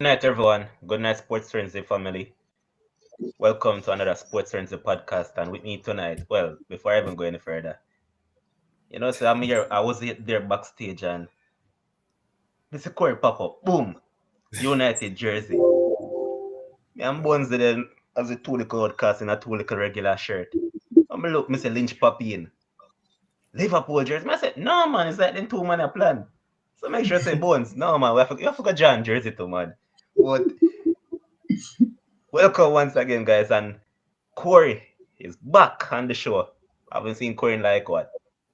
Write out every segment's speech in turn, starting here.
night, everyone. Good night, Sports Frenzzyy family. Welcome to another Sports Frenzzyy podcast. And with me tonight, well, before I even go any further, so I'm here. I was there backstage, and Mr. Corey pop up, boom, United jersey. Me and Bones then as a two little outcast in a two little regular shirt. I'm look, Mr. Lynch pop in. Liverpool jersey. I said, no man, it's like them two man a plan. So make sure I say Bones, no man, we have to go John jersey too, man. But welcome once again, guys, and Corey is back on the show. I haven't seen Corey in like what?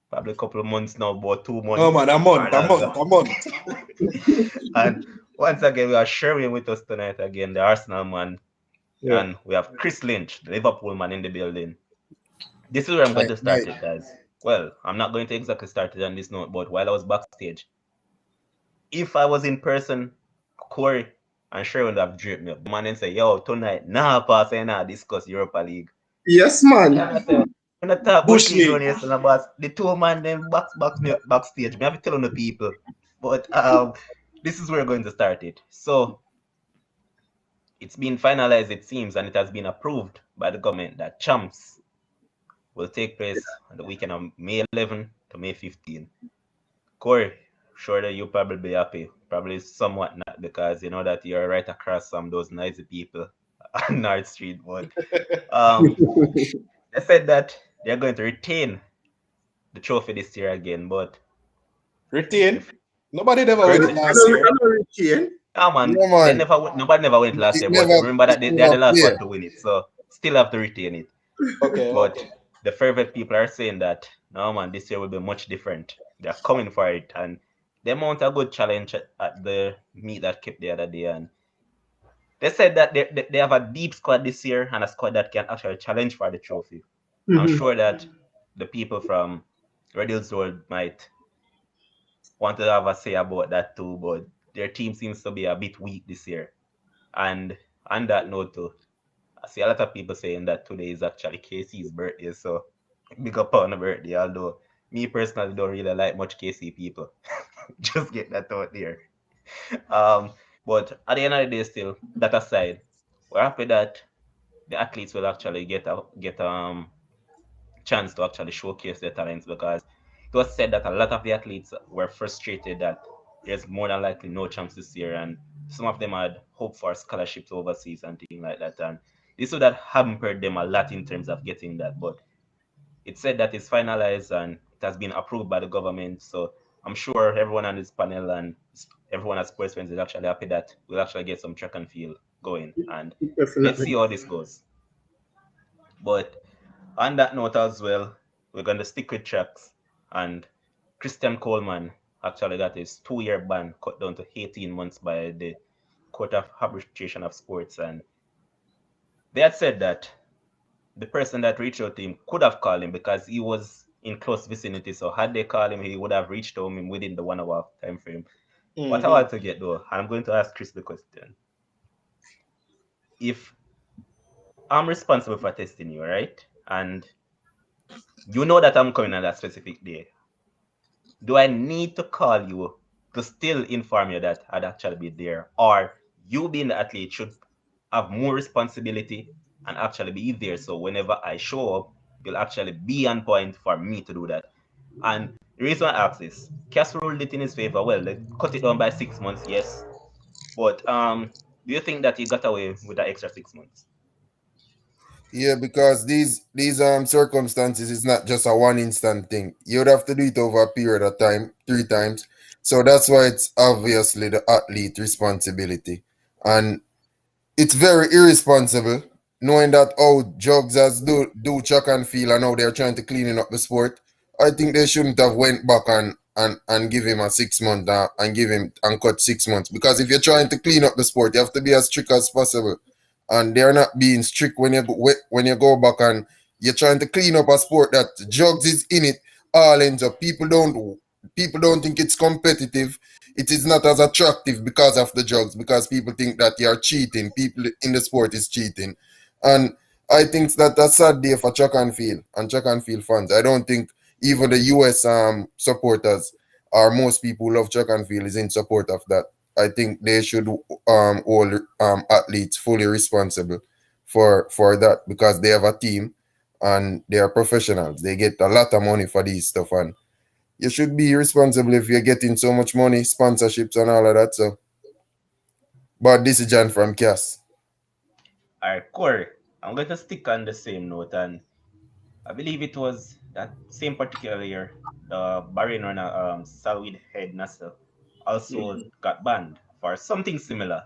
Probably a couple of months now, about 2 months. Oh man, a month. And once again, we are sharing with us tonight again, the Arsenal man. Yeah. And we have Chris Lynch, the Liverpool man in the building. This is where I'm going to start it, guys. Well, I'm not going to exactly start it on this note, but while I was backstage, if I was in person, Corey and Sherwin would have dripped me up. The man and say, yo, tonight, pass and discuss Europa League. Yes, man. When I talk Bush League, the two man then me up backstage. Me have to tell the people. But this is where we're going to start it. So it's been finalized, it seems, and it has been approved by the government that champs will take place on the weekend of May 11 to May 15. Corey, sure that you'll probably be happy. Probably somewhat not, because you know that you're right across some of those noisy people on North Street. But they said that they're going to retain the trophy this year again. But retain? Nobody never went last year. Retain? Oh, man. Nobody never went last year. But remember that they're the last one to win it. So still have to retain it. Okay. But the fervent people are saying that, no, man, this year will be much different. They're coming for it. And they mount a good challenge at the meet that kept the other day. And they said that they have a deep squad this year and a squad that can actually challenge for the trophy. Mm-hmm. I'm sure that the people from Red Hills Road might want to have a say about that too, but their team seems to be a bit weak this year. And on that note too, I see a lot of people saying that today is actually KC's birthday, so big up on the birthday, although me personally don't really like much KC people. Just get that out there. But at the end of the day, still, that aside, we're happy that the athletes will actually get a chance to actually showcase their talents, because it was said that a lot of the athletes were frustrated that there's more than likely no chance this year, and some of them had hoped for scholarships overseas and things like that, and this would have hampered them a lot in terms of getting that. But it said that it's finalized and it has been approved by the government, so I'm sure everyone on this panel and everyone at Sports Friends is actually happy that we'll actually get some track and field going, and let's see how this goes. But on that note as well, we're going to stick with tracks, and Christian Coleman actually got his 2-year ban cut down to 18 months by the Court of Arbitration of Sports, and they had said that the person that reached out to him could have called him because he was in close vicinity, so had they called him, he would have reached home within the 1 hour time frame. Mm-hmm. What I want to get though, I'm going to ask Chris the question. If I'm responsible for testing you, right? And you know that I'm coming on that specific day, do I need to call you to still inform you that I'd actually be there? Or you being the athlete should have more responsibility and actually be there, so whenever I show up, you'll actually be on point for me to do that? And the reason I ask this, Cass ruled it in his favor. Well, they cut it down by 6 months, yes. But do you think that he got away with that extra 6 months? Yeah, because these circumstances is not just a one instant thing. You would have to do it over a period of time, 3 times. So that's why it's obviously the athlete responsibility. And it's very irresponsible knowing that jugs as do chuck and feel and how they're trying to clean up the sport. I think they shouldn't have went back and give him a 6 month and give him and cut 6 months. Because if you're trying to clean up the sport, you have to be as strict as possible. And they're not being strict when you go back and you're trying to clean up a sport that jugs is in it, all ends up. People don't think it's competitive. It is not as attractive because of the jugs, because people think that you're cheating. People in the sport is cheating. And I think that's a sad day for track and field fans. I don't think even the US supporters or most people who love track and field is in support of that. I think they should hold athletes fully responsible for that because they have a team and they are professionals. They get a lot of money for these stuff, and you should be responsible if you're getting so much money, sponsorships and all of that. So, but this is John from Cass. All right, Corey, I'm going to stick on the same note, and I believe it was that same particular year, the Bahrain runner, Salwid Head Nasser, also got banned for something similar,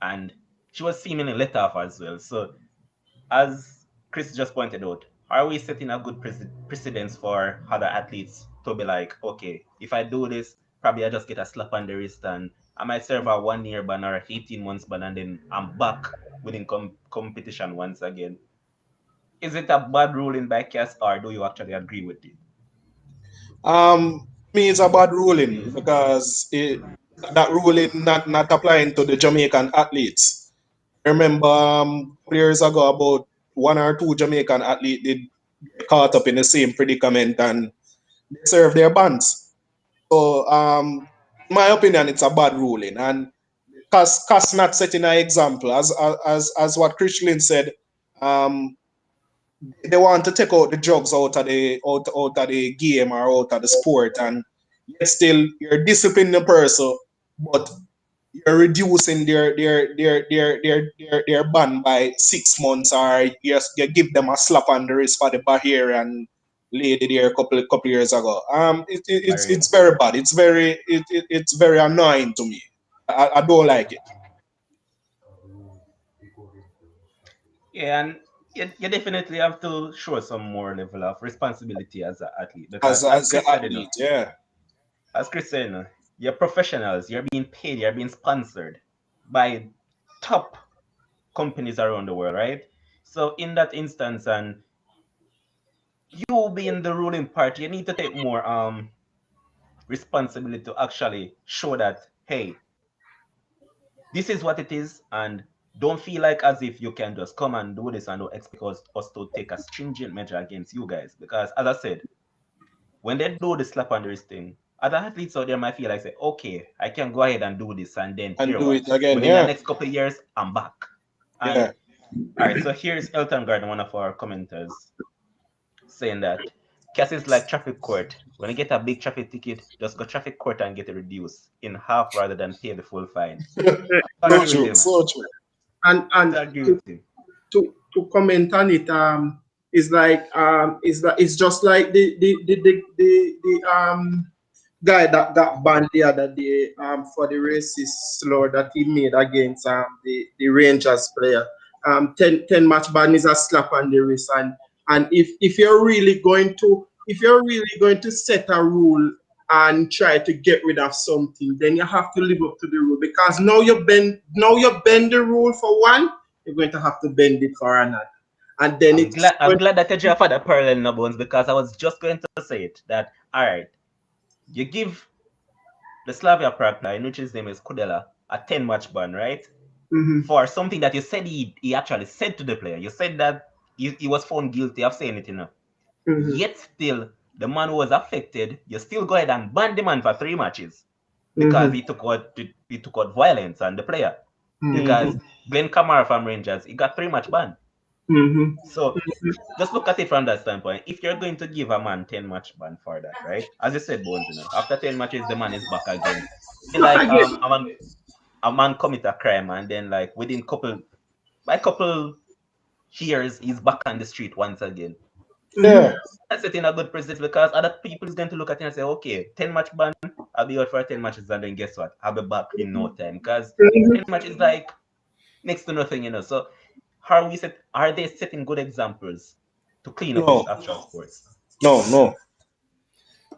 and she was seemingly let off as well. So, as Chris just pointed out, are we setting a good precedence for other athletes to be like, okay, if I do this, probably I just get a slap on the wrist and I might serve a 1 year ban or 18 months ban and then I'm back within competition once again. Is it a bad ruling by Cass or do you actually agree with it? Me, it's a bad ruling because that ruling not applying to the Jamaican athletes. I remember 2 years ago, about one or two Jamaican athletes did get caught up in the same predicament and they served their bans. So, in my opinion, it's a bad ruling, and cause not setting an example, as what Christian said, um, they want to take out the drugs out of the game or out of the sport, and yet still you're disciplining the person, but you're reducing their ban by 6 months, or you give them a slap on the wrist for the Baharian lady there a couple years ago. It's Bahrain. very bad. It's very annoying to me. I don't like it Yeah, and you definitely have to show some more level of responsibility as an athlete because as as an Chris said, athlete. Yeah, as Chris said, you're professionals, you're being paid, you're being sponsored by top companies around the world, right? So in that instance, and you being the ruling party, you need to take more responsibility to actually show that, hey, this is what it is, and don't feel like as if you can just come and do this and don't expect us to take a stringent measure against you guys. Because as I said, when they do the slap on the wrist thing, other athletes out there might feel like say, okay, I can go ahead and do this, and then and here do it what? again. Within the Yeah, next couple of years, I'm back. And yeah. all right, so here's Elton Garden, one of our commenters, saying that Cass is like traffic court. When you get a big traffic ticket, just go traffic court and get it reduced in half rather than pay the full fine. I So agree with true, him. so true. And I agree with him. to comment on it, is like it's just like the guy that got banned the other day for the racist slur that he made against the Rangers player. 10 match ban is a slap on the wrist, and if you're really going to set a rule and try to get rid of something, then you have to live up to the rule, because now you bend the rule for one, you're going to have to bend it for another. And then it's I'm glad that you drew for that parallel, no bones, because I was just going to say it that all right, you give the Slavia Prague player, which his name is Kudela, a 10 match ban, right? For something that you said he actually said to the player. You said that he was found guilty of saying it, Yet still, the man who was affected, you still go ahead and ban the man for 3 matches because he took out violence on the player. Because Glenn Kamara from Rangers, he got 3 match ban. So just look at it from that standpoint. If you're going to give a man 10 match ban for that, right? As you said, Bones, after 10 matches, the man is back again. back Like again. a man commit a crime and then like within couple years he's back on the street once again. Yeah, That's setting a good precedent because other people is going to look at it and say, okay, 10 match ban, I'll be out for 10 matches and then guess what? I'll be back in no time. Because 10 matches like next to nothing, So are they setting good examples to clean up no, in actual sports? no.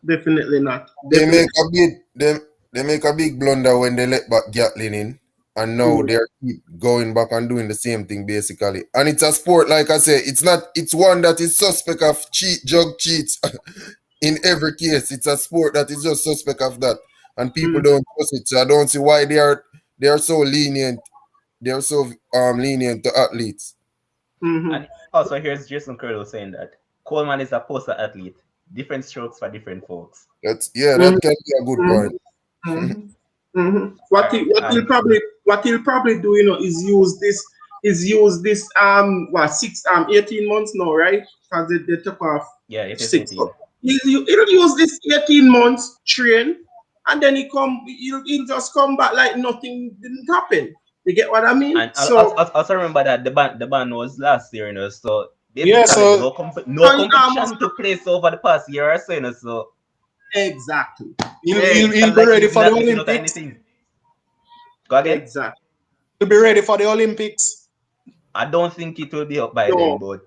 Definitely not. They Definitely. make a big they make a big blunder when they let back Gatlin in, and now they're keep going back and doing the same thing basically. And it's a sport, like I say, it's one that is suspect of jug cheats in every case. It's a sport that is just suspect of that, and people don't trust it. So I don't see why they are so lenient. They're so lenient to athletes. And also, here's Jason Curlow saying that Coleman is a poster athlete, different strokes for different folks. That can be a good point. What he'll probably do, is use this 18 months now, right? Because they took off Yeah, it is 6. 18. He'll use this 18 months train, and then he'll just come back like nothing didn't happen. You get what I mean? And So also remember that the ban was last year, So Yeah, basically so no he almost competition took place over the past year or so, So exactly. he'll, yeah, he'll, it's he'll kind of be like ready he's for the not missing out on Olympics. anything. Go again. Exactly. He'll be ready for the Olympics. I don't think it will be up by then, No. but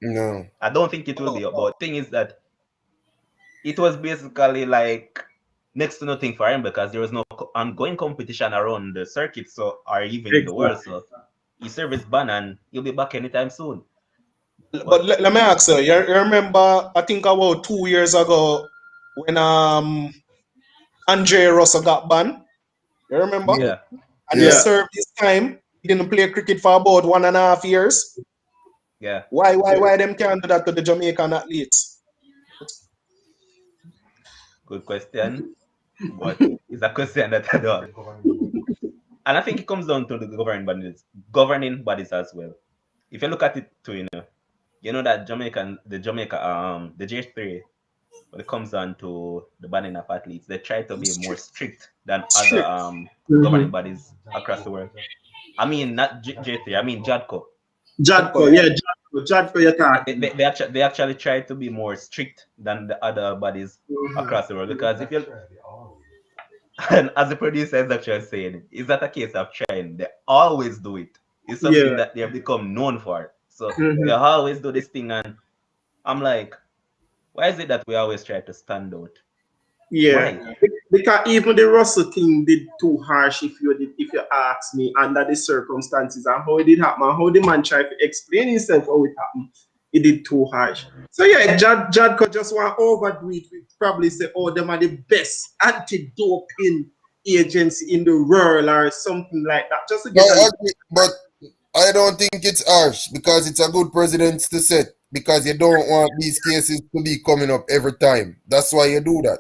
No. I don't think it will be up. But thing is that it was basically like next to nothing for him because there was no ongoing competition around the circuit, or even in the world. Exactly. So he served his ban and he'll be back anytime soon. But let me ask you remember, I think about 2 years ago when Andre Russell got banned? You remember? Yeah. Yeah. And he Yeah. Yeah. served his time. He didn't play cricket for about 1.5 years. Yeah. Why them can't do that to the Jamaican athletes? Good question. But it's a question that I don't. And I think it comes down to the governing bodies as well. If you look at it too, that the J3, when it comes down to the banning of athletes, they try to be more strict than other Strict. governing bodies across the world. I mean, not J3, I mean JADCO. Jadko, yeah, Jadko, you're talking. They actually try to be more strict than the other bodies Mhm. across the world because if you and as the producer is actually saying, it's not a case of trying. They always do it. It's something Yeah. that they have become known for. So they Mhm. always do this thing, and I'm like, why is it that we always try to stand out? Yeah, Why? because even the Russell thing did too harsh. If you ask me, under the circumstances and how it did happen, and how the man tried to explain himself how it happened, it did too harsh. So yeah, Jad could just want to overdo it. We probably say, oh, them are the best anti-doping agency in the world or something like that, just to No, get a I agree, but I don't think it's harsh because it's a good precedent to set because you don't want these cases to be coming up every time. That's why you do that.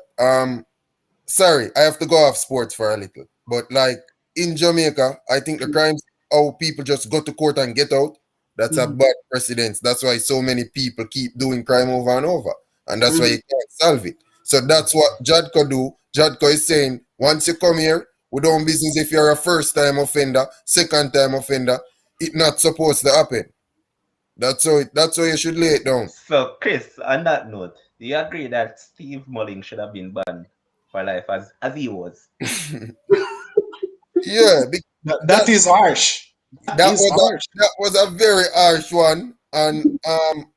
Sorry, I have to go off sports for a little. But like in Jamaica, I think the crimes how people just go to court and get out, that's a Mhm. bad precedent. That's why so many people keep doing crime over and over. And that's why you can't solve it. So that's what Jadko do. Jadko is saying, once you come here, we don't business if you're a first time offender, second time offender, it not supposed to happen. That's how you should lay it down. So, Chris, on that note, do you agree that Steve Mulling should have been banned for life as he was? Yeah, That is harsh. That that is was harsh. that was a very harsh one, and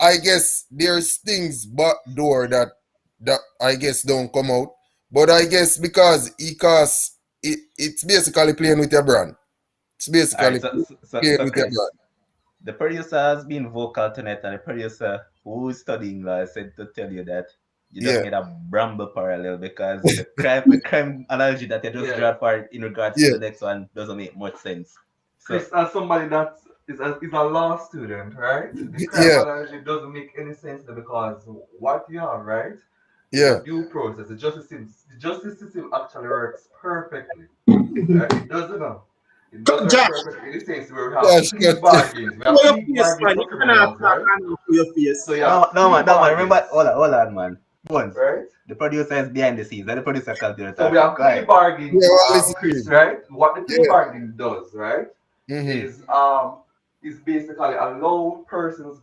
I guess there's things back door that I guess don't come out, but I guess because it's basically playing with your brand. It's All right, basically playing so with your Chris, brand. the producer has been vocal tonight, and the producer who is studying law said to tell you that you just Yeah, made a bramble parallel because the crime analogy that you just draw for in regards to yeah, the next one doesn't make much sense. So Chris, as somebody that is a law student, right? The crime yeah, analogy doesn't make any sense there because what you have, right, is yeah. a due process. The justice system actually works perfectly. Right? It does, It does work Josh, perfectly in the sense where we have Gosh, plea God. bargains. We for have your plea face, bargains man. for You cannot criminals, talk right? and for your So face. you no, have no plea man, no man. Remember, bargains, hold on, man. Once right? the producer is behind the scenes, and the producer continue So we talking. have Go plea ahead. bargains, Yeah, well, listen to Chris, him. right? What the plea Yeah. bargain does, right, Mm-hmm. is basically allow persons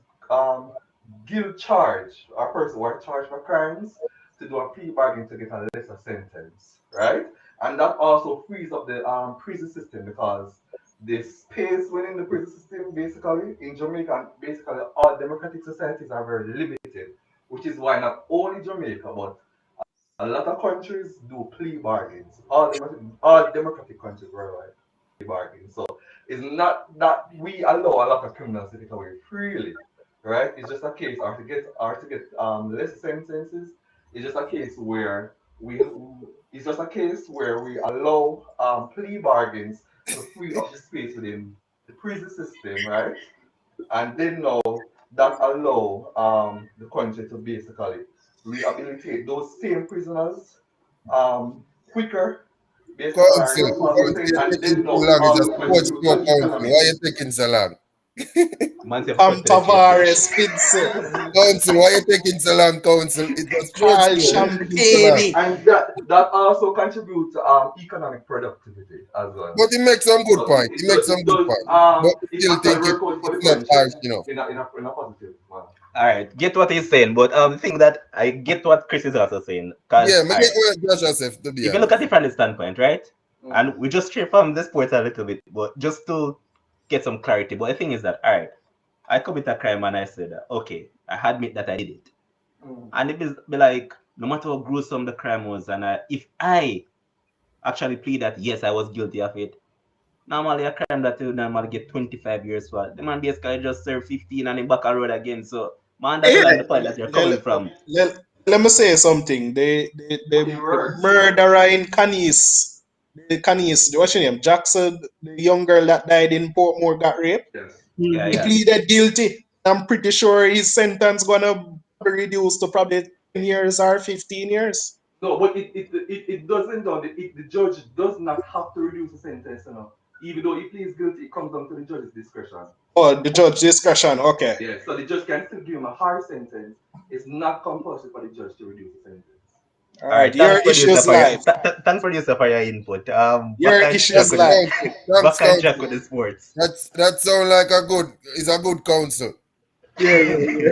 guilt charge or person who are charged for crimes to do a plea bargain to get a lesser sentence, right? And that also frees up the prison system because the space within the prison system, basically in Jamaica, and basically all democratic societies are very limited, which is why not only Jamaica but a lot of countries do plea bargains. All democratic countries worldwide plea bargains. So it's not that we allow a lot of criminals to get away freely, right? It's just a case, or to get less sentences. It's just a case where we it's just a case where we allow plea bargains to free up the space within the prison system, right? And then now that allow the country to basically rehabilitate those same prisoners quicker basically our Council, responsibility, you're and they taking do too not long. It's a always sports contribute show, to the Council. economy. Why are you taking so long? Man say Pam foot to the chase bush. Tavares, Spitzer, Council, why are you taking so long, Council? It's a sports Carl show. Why are you taking so long? Champagne. And that also contributes to economic productivity as well. But he makes some good So point. He makes some it good does point. But it still actually think works out for the it's not country harsh enough. in a positive manner. All right, get what he's saying, but the thing that I get what Chris is also saying, cause Yeah, all make right, it Josh Joseph, to be if you look at honest. it from the standpoint, right, Mm. and we just stray from the sports a little bit, but just to get some clarity. But the thing is that, all right, I commit a crime and I said, okay, I admit that I did it, and it be like, no matter how gruesome the crime was, and if I actually plead that yes, I was guilty of it, normally a crime that you normally get 25 years for, the man basically just served 15 and he back on road again. So, man, Yeah, understand the point that you're coming from. let me say something. It The works. murderer in Canis, what's your name? Jackson, the young girl that died in Portmore got raped. Yes. Yeah, He yeah. pleaded guilty. I'm pretty sure his sentence gonna be reduced to probably 10 years or 15 years. No, but it doesn't though. The judge does not have to reduce the sentence, you know. Even though he pleads guilty, it comes down to the judge's discretion. Oh, the judge discussion. Okay. Yeah, so the judge can still give him a hard sentence. It's not compulsory for the judge to reduce the sentence. All All right. right, Your issues live. thanks producer for your input. Your issues live. Thanks, Back and Jack Council. with the sports. That sound like it's a good council. Yeah.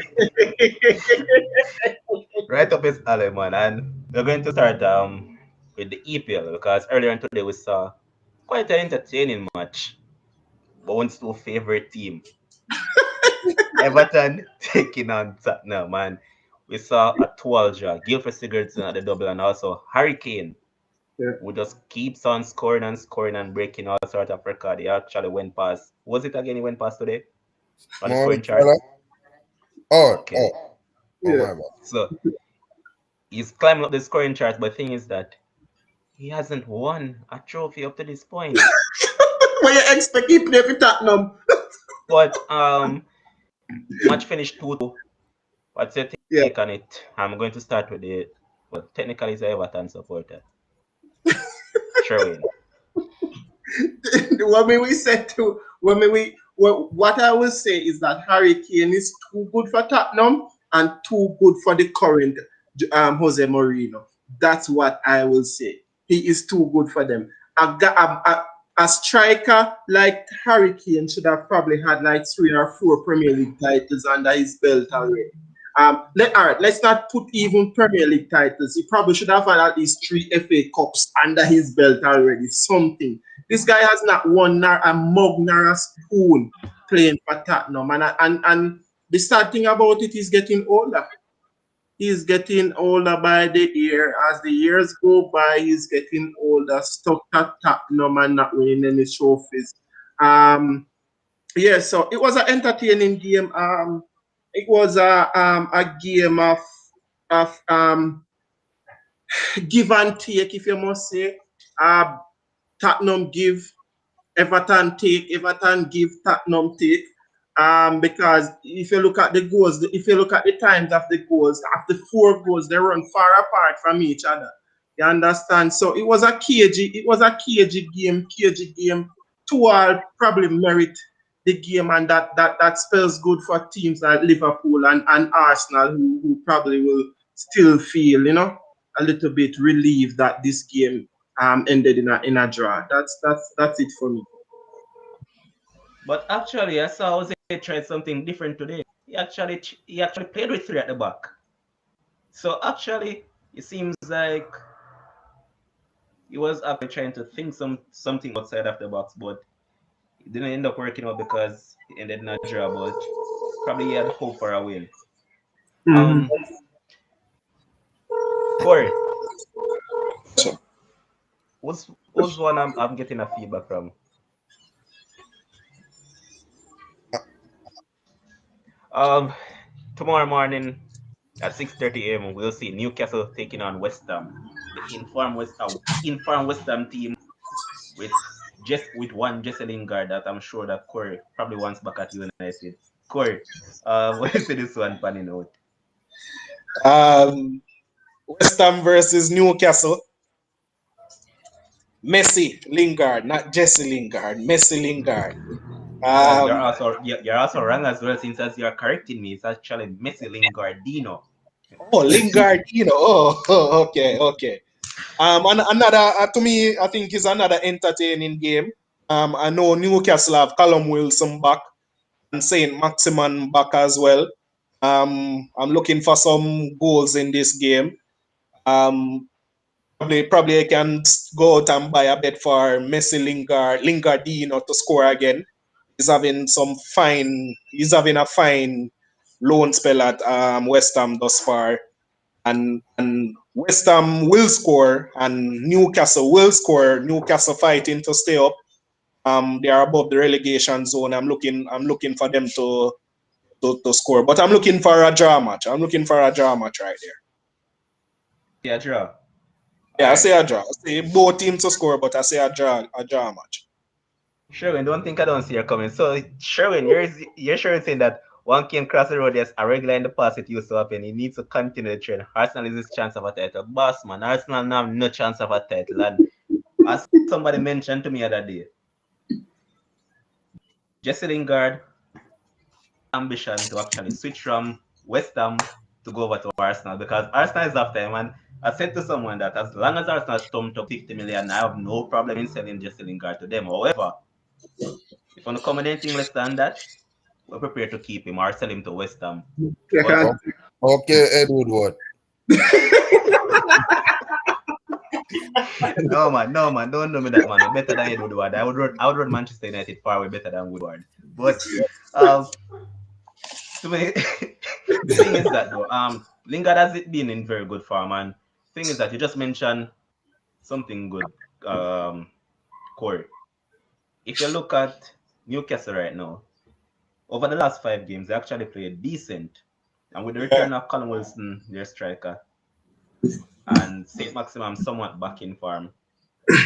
Right up his alley, man. And we're going to start with the EPL because earlier on today we saw quite an entertaining match. Bones to favorite team. Everton taking on Tottenham, man. We saw a 12 draw. Gilford Sigurdsson at the double and also Hurricane, Yeah. who just keeps on scoring and breaking all sort of record. He actually went past. Was it again he went past today? On the scoring Mohamed chart? Salah? Okay. My Yeah. bad. So he's climbing up the scoring chart, but the thing is that he hasn't won a trophy up to this point. What you expect he play for Tottenham? But match finished 2-2. What's your Yeah. take on it? I'm going to start with technically he's an Everton supporter. Sherwin. What I will say is that Harry Kane is too good for Tottenham and too good for the current Jose Mourinho. That's what I will say. He is too good for them. A striker like Harry Kane should have probably had like 3 or 4 Premier League titles under his belt already. Let's not put even Premier League titles. He probably should have had at least 3 FA Cups under his belt already. Something. This guy has not won a mug nor a spoon playing for Tottenham. And the sad thing about it is getting older. He's getting older by the year. As the years go by, he's getting older, stuck at Tottenham and not winning any trophies. Yeah, so it was an entertaining game. It was a game of give and take, if you must say. Tottenham give, Everton take, Everton give, Tottenham take. Because if you look at the goals, if you look at the times of the goals, after 4 goals, they run far apart from each other. You understand? So it was a cagey game. 2 all probably merit the game, and that spells good for teams like Liverpool and Arsenal who probably will still feel, a little bit relieved that this game ended in a draw. That's it for me. But actually, I saw Jose tried something different today. He actually played with 3 at the back. So actually, it seems like he was actually trying to think something outside of the box, but it didn't end up working out because he ended in a draw. But probably he had hope for a win. Mhm. Corey, So, what's one I'm getting a feedback from? Tomorrow morning at 6:30 a.m. we'll see Newcastle taking on West Ham. The informed West Ham team with one Jesse Lingard that I'm sure that Corey probably wants back at United. Corey, what do you see this one panning out? West Ham versus Newcastle. Messi Lingard, not Jesse Lingard. Messi Lingard. Well, Um, you're also wrong as well, since as you're correcting me, it's actually Messi Lingardino. oh, Lingard, okay. And another to me, I think is another entertaining game. I know Newcastle have Callum Wilson back and Saint Maximan back as well. I'm looking for some goals in this game. Um, probably I can go out and buy a bet for Messi Lingardino to score again. He's having a fine loan spell at West Ham thus far. And West Ham will score and Newcastle will score. Newcastle fighting to stay up. They are above the relegation zone. I'm looking for them to score. But I'm looking for a draw match. I'm looking for a draw match right there. Yeah, draw. Yeah, I say a draw. I say both teams to score, but I say a draw match. Sherwin, don't think I don't see you coming. So, Sherwin, you're sure saying that one came across the road, yes, a regular in the past, it used to happen. He needs to continue the trend. Arsenal is his chance of a title. Boss, man, Arsenal now have no chance of a title. And as somebody mentioned to me the other day, Jesse Lingard ambition to actually switch from West Ham to go over to Arsenal, because Arsenal is after him. And I said to someone that as long as Arsenal stumped up 50 million, I have no problem in selling Jesse Lingard to them. However, if on the come anything less than that, we're prepared to keep him or sell him to West Ham. But Okay, Edward Ward. no man, don't do me that, man. I'm better than Edward Ward. I would run Manchester United far way better than Woodward. But to me, the thing is that though, Lingard has it been in very good form, and thing is that you just mentioned something good, Corey. If you look at Newcastle right now, over the last 5 games, they actually played decent. And with the return of Callum Wilson, their striker, and St. Maximum somewhat back in form, I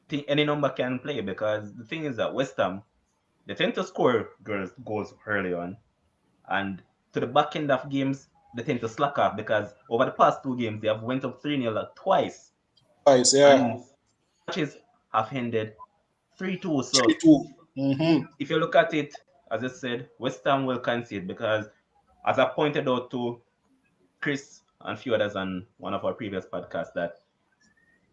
think any number can play, because the thing is that West Ham, they tend to score goals early on. And to the back end of games, they tend to slack off, because over the past 2 games, they have went up 3-0 twice. Twice, yeah. And matches have ended 3-2. So 3-2. if you look at it, as I said, West Ham will concede, because as I pointed out to Chris and a few others on one of our previous podcasts, that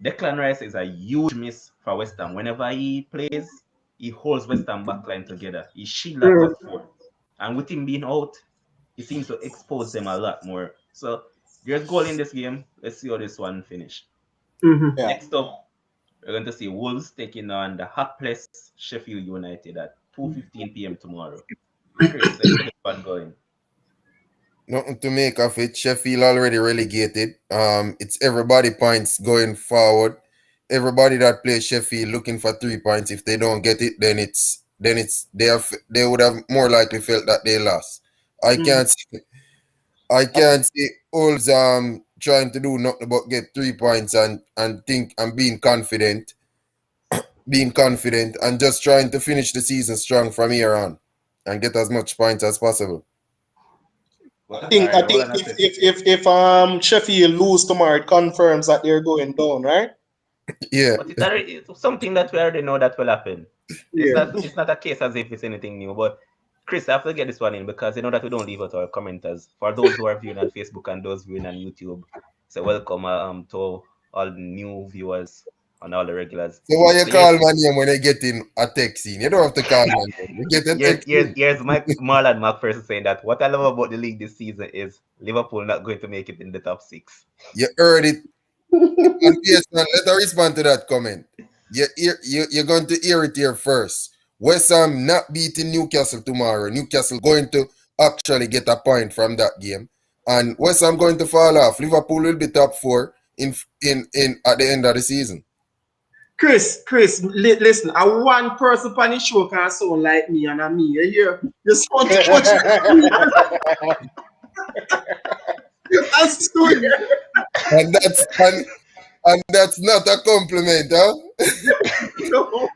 Declan Rice is a huge miss for West Ham. Whenever he plays, he holds West Ham backline together. He shield that back four. And with him being out, he seems to expose them a lot more. So there's goal in this game. Let's see how this one finish. Yeah. Next up, we're going to see Wolves taking on the hapless Sheffield United at 2:15 p.m. tomorrow. Chris, let's get this one going. Nothing to make of it. Sheffield already relegated. It's everybody points going forward. Everybody that plays Sheffield looking for 3 points. If they don't get it, then they would have more likely felt that they lost. I can't see Wolves trying to do nothing but get 3 points and think and being confident and just trying to finish the season strong from here on and get as much points as possible. I think if Sheffield lose tomorrow, it confirms that they're going down, right? Yeah. But it's something that we already know that will happen. It's not a case as if it's anything new. But Chris, I have to get this one in, because you know that we don't leave out our commenters. For those who are viewing on Facebook and those viewing on YouTube, so welcome to all the new viewers and all the regulars. So why you call my name when I get in a text in? You don't have to call my name. You get a text in. Here's Marlon McPherson saying that what I love about the league this season is Liverpool not going to make it in the top 6. You heard it. And yes, man, let her respond to that comment. You're going to hear it here first. West Ham not beating Newcastle tomorrow. Newcastle going to actually get a point from that game. And West Ham going to fall off. Liverpool will be top 4 in at the end of the season. Chris, listen, I one person on the show can sound like me and me. You sound too much. That's true. And that's not a compliment, huh?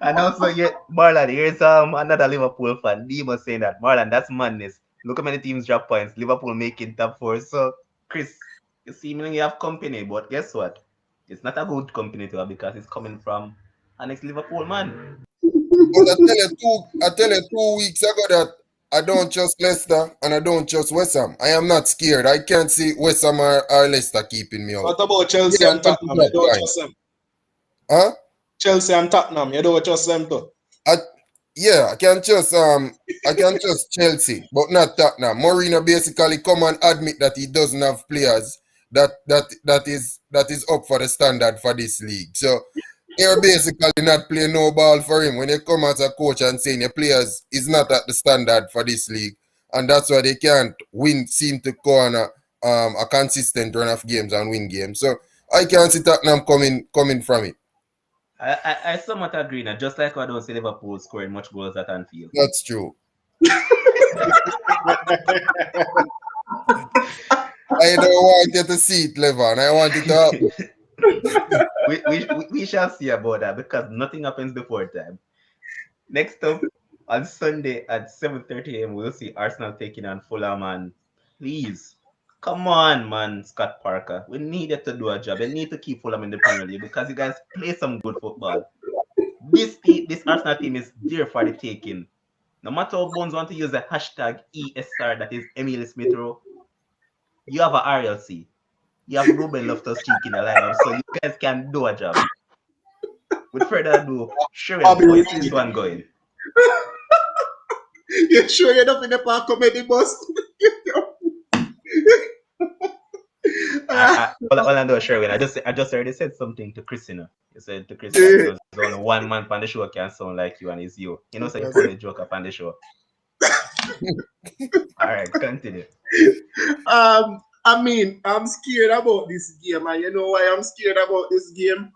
And also, Marlon, here's another Liverpool fan, Demo, saying that, Marlon, that's madness. Look how many teams drop points. Liverpool making top 4. So, Chris, you seemingly have company, but guess what? It's not a good company to have because it's coming from an ex-Liverpool man. But I tell you 2 weeks ago that I don't trust Leicester and I don't trust West Ham. I am not scared. I can't see West Ham or Leicester keeping me out. What about Chelsea Yeah, and I'm to Tottenham? You that don't line. trust them. Huh? Chelsea and Tottenham, you don't trust them too. I Yeah, I can trust Chelsea, but not Tottenham. Mourinho basically come and admit that he doesn't have players that is up for the standard for this league. So you're basically not playing no ball for him when you come as a coach and saying your players is not at the standard for this league, and that's why they can't seem to go on a consistent run of games and win games. So I can't see Tottenham coming from it. I somewhat agree now. Just like I don't see Liverpool scoring much goals at Anfield. That's true. I don't want you to see it, Levan. I want it to happen. we shall see about that because nothing happens before time. Next up, on Sunday at 7:30 a.m., we'll see Arsenal taking on Fulham. And please, come on, man, Scott Parker. We needed to do a job. We need to keep Fulham in the Premier League because you guys play some good football. This Arsenal team is there for the taking. No matter how Bones want to use the hashtag ESR, that is Emily Smith Rowe, you have a RLC. You have Ruben Loftus-Cheek in the lineup, so you guys can do a job. With further ado, Sharon, how is this one going? You sure you're not in the park comedy bus? All I know, Sherwin, I just already said something to Chris, you said to Chris that there's only one man on the show can sound like you, and it's you. So you put a joke up on the show. All right, continue. I mean, I'm scared about this game, and you know why I'm scared about this game?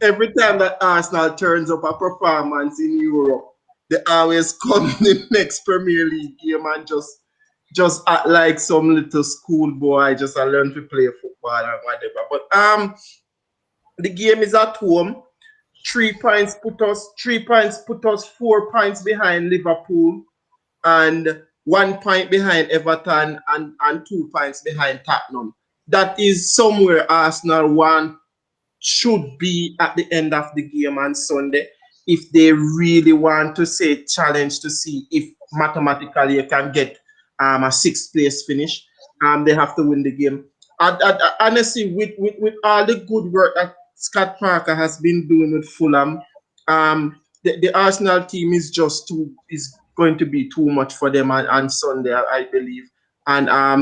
Every time that Arsenal turns up a performance in Europe, they always come in the next Premier League game and just act like some little schoolboy, just learn to play football and whatever. But the game is at home. 3 points put us 4 points behind Liverpool and 1 point behind Everton and 2 points behind Tottenham. That is somewhere Arsenal should be at the end of the game on Sunday if they really want to say challenge to see if mathematically you can get a 6th place finish. They have to win the game. Honestly, with all the good work that Scott Parker has been doing with Fulham, the Arsenal team is going to be too much for them on Sunday, I believe. And I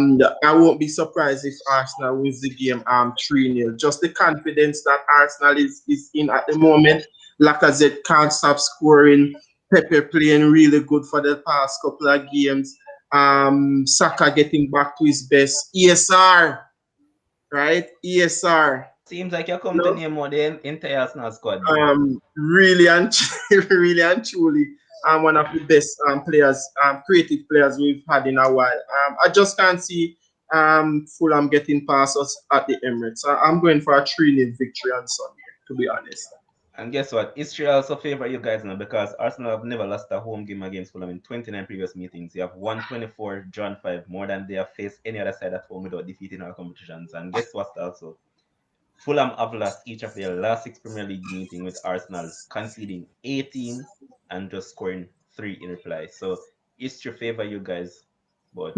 won't be surprised if Arsenal wins the game 3-0. Just the confidence that Arsenal is in at the moment. Lacazette can't stop scoring. Pepe playing really good for the past couple of games. Saka getting back to his best. ESR, right? ESR. Seems like you're coming to name more the entire Arsenal squad. Really and truly, one of the best players, creative players we've had in a while. I just can't see Fulham getting past us at the Emirates. I'm going for a 3-0 victory on Sunday, to be honest. And guess what? History also favor you guys now because Arsenal have never lost a home game against Fulham in 29 previous meetings. You have won 24, drawn 5, more than they have faced any other side at home without defeating our competitions. And guess what also? Fulham have lost each of their last 6 Premier League meetings with Arsenal, conceding 18 and just scoring 3 in reply. So history favor you guys. But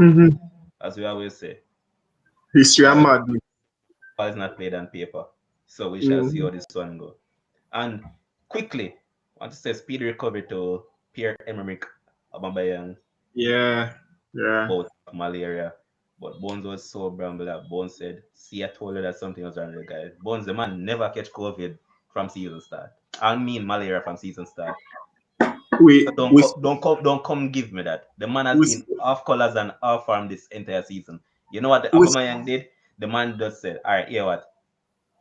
as we always say, history and madness. Ball is not played on paper. So we shall see how this one goes. And quickly, I want to say speedy recovery to Pierre-Emerick Aubameyang. Yeah. About malaria. But Bones was so bramble that Bones said, see, I told you that something was wrong with the guy. Bones, the man never catch COVID from season start. I mean malaria from season start. So don't come give me that. The man has been off colors and off farm this entire season. You know what the Aubameyang did? The man just said, all right, hear what?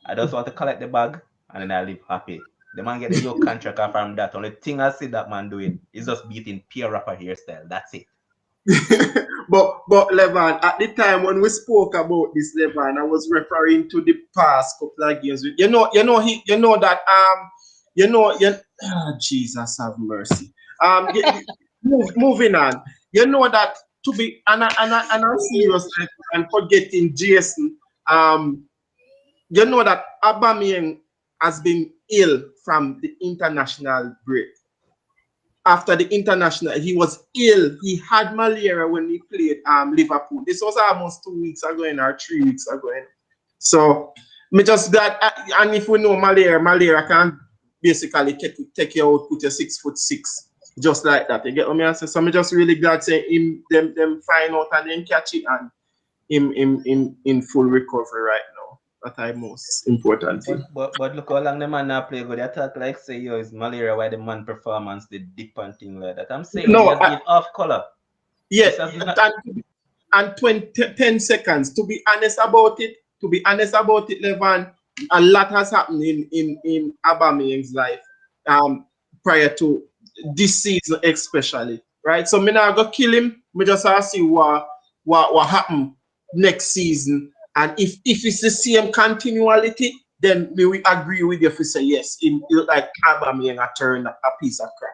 I just want to collect the bag and then I live happy. The man get the yoke contract from that. Only thing I see that man doing is just beating Pierre rapper hairstyle. That's it. but Levan, at the time when we spoke about this, Levan, I was referring to the past couple of games. Jesus have mercy. Moving on. You know that to be and I'm serious and forgetting Jason. you know that Aubameyang has been ill from the international break. After the international, he was ill. He had malaria when he played Liverpool. This was almost 2 weeks ago or 3 weeks ago. So me just glad, and if we know malaria can basically take you out, put you 6'6", just like that. You get what I say? So me just really glad say them find out and then catch it and in full recovery right now. That is most important thing. But look how long the man now play good. I talk like say yo is malaria why the man performance the dip and thing like that. I'm saying he No, has been off color. yeah, This has been and 10 seconds. To be honest about it, Levan, a lot has happened in Aubameyang's life prior to this season especially, right? So me not go kill him. Me just want to see what happen next season, and if it's the same continuality, then we will agree with you if we say yes. In like Aubameyang a turn a piece of crap,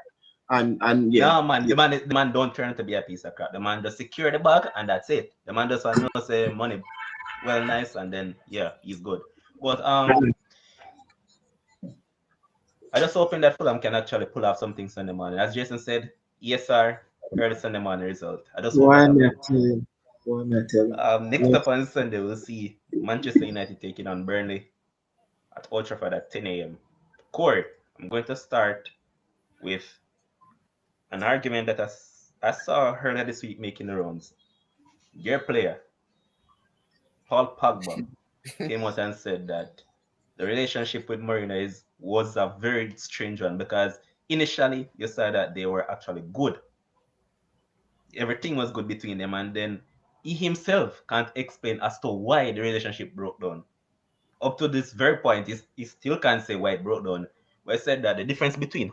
and yeah. no man, the man don't turn out to be a piece of crap. The man just secure the bag and that's it. The man just want to say money well nice and then yeah, he's good. But I just hoping that Fulham can actually pull off something Sunday morning. As Jason said, ESR early Sunday morning result. I just hope Why that not happens. tell you? Why not tell you? Next up on Sunday, we'll see Manchester United taking on Burnley at Old Trafford at 10 a.m. Corey, I'm going to start with an argument that I saw earlier this week making the rounds. Your player, Paul Pogba, came out and said that the relationship with Mourinho was a very strange one because initially you saw that they were actually good. Everything was good between them, and then he himself can't explain as to why the relationship broke down. Up to this very point, he still can't say why it broke down. But I said that the difference between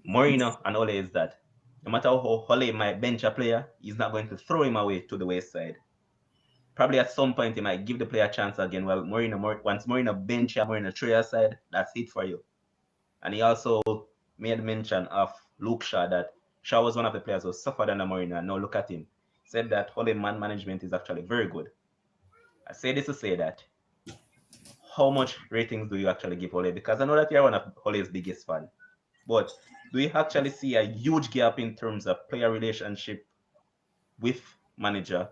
Mourinho and Ole is that no matter how Ole might bench a player, he's not going to throw him away to the wayside. Probably at some point he might give the player a chance again. Well, once Mourinho bench you, Mourinho throw you aside, that's it for you. And he also made mention of Luke Shaw that Shaw was one of the players who suffered under Mourinho. And now look at him. Said that Ole man management is actually very good. I say this to say that how much ratings do you actually give Ole? Because I know that you're one of Ole's biggest fan. But do you actually see a huge gap in terms of player relationship with manager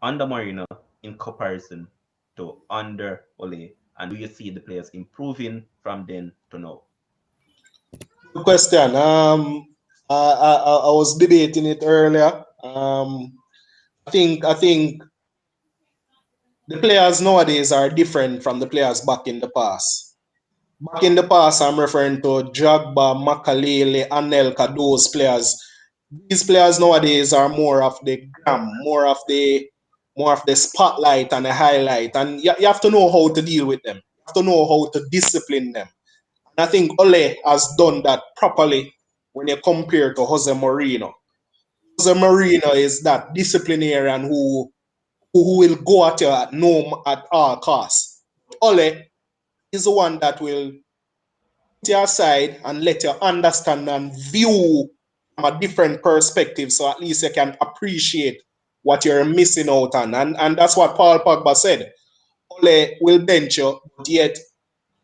under Mourinho in comparison to under Ole? And do you see the players improving from then to now? Good question. I was debating it earlier. I think the players nowadays are different from the players back in the past. Back in the past, I'm referring to Drogba, Makalele, Anelka, those players. These players nowadays are more of the gram, more of the spotlight and the highlight. And you have to know how to deal with them. You have to know how to discipline them. And I think Ole has done that properly when you compare to Jose Mourinho. Jose Mourinho is that disciplinarian who will go at you at all costs. Ole is the one that will put you aside and let you understand and view from a different perspective so at least you can appreciate what you're missing out on. And that's what Paul Pogba said. Ole will bench you, but yet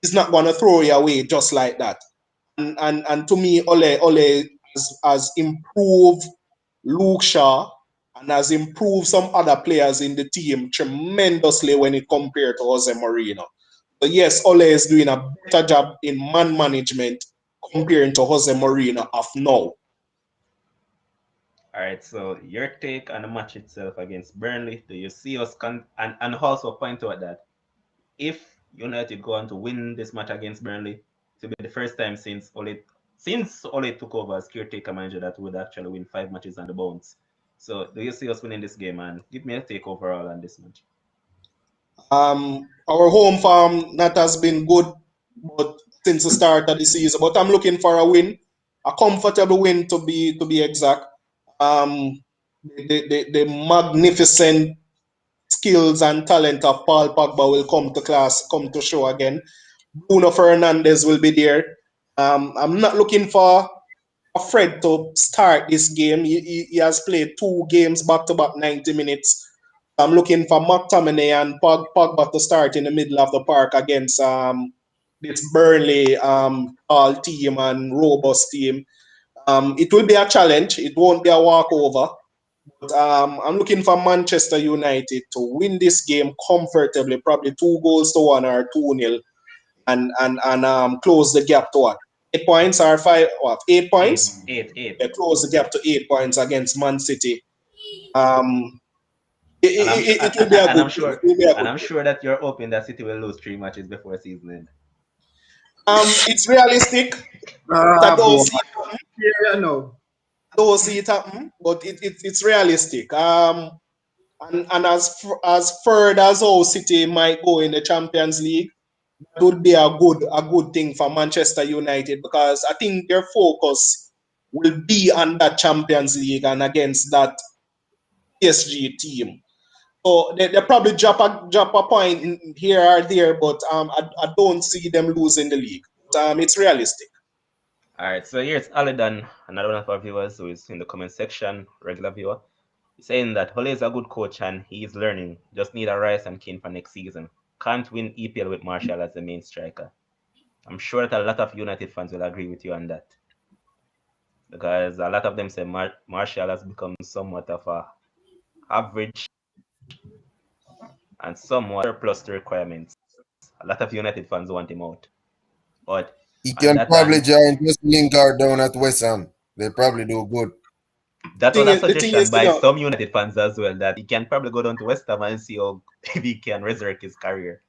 he's not going to throw you away just like that. And to me, Ole has improved Luke Shaw and has improved some other players in the team tremendously when it compared to Jose Mourinho. So yes, Ole is doing a better job in man management comparing to Jose Mourinho of now. All right, so your take on the match itself against Burnley, do you see us and also point out that if United go on to win this match against Burnley, it will be the first time since Ole took over as caretaker manager that would actually win 5 matches on the bounce. So do you see us winning this game? And give me a take overall on this match. Our home farm not has been good, but since the start of the season. But I'm looking for a win, a comfortable win to be exact. The magnificent skills and talent of Paul Pogba will come to show again. Bruno Fernandes will be there. I'm not looking for Fred to start this game. He has played 2 games back to back 90 minutes. I'm looking for McTominay and Pogba to start in the middle of the park against this Burnley tall team and robust team. It will be a challenge. It won't be a walkover. But I'm looking for Manchester United to win this game comfortably, probably 2-1 or 2-0, and close the gap to what? 8 points or 5? What? 8 points? Eight. They close the gap to 8 points against Man City. And I'm sure, It will be a and good I'm game. sure, It will be a and good I'm game. sure that you're hoping that City will lose 3 matches before season end. It's realistic. I don't see it happen. Yeah, no. I don't see it happen, but it's realistic. And as further as how City might go in the Champions League, that would be a good thing for Manchester United because I think their focus will be on that Champions League and against that PSG team. So they probably drop a point in here or there, but I don't see them losing the league. But, it's realistic. All right, so here's Aladan, another one of our viewers who is in the comment section, regular viewer. He's saying that Ole is a good coach and he is learning. Just need a Rice and Kane for next season. Can't win EPL with Martial as the main striker. I'm sure that a lot of United fans will agree with you on that. Because a lot of them say Martial has become somewhat of a average and somewhat surplus to requirements. A lot of United fans want him out. But He on can that probably hand, join just Lingard down at West Ham. They probably do good. that was a The thing is, suggestion by some United fans as well that he can probably go down to West Ham and see how if he can resurrect his career.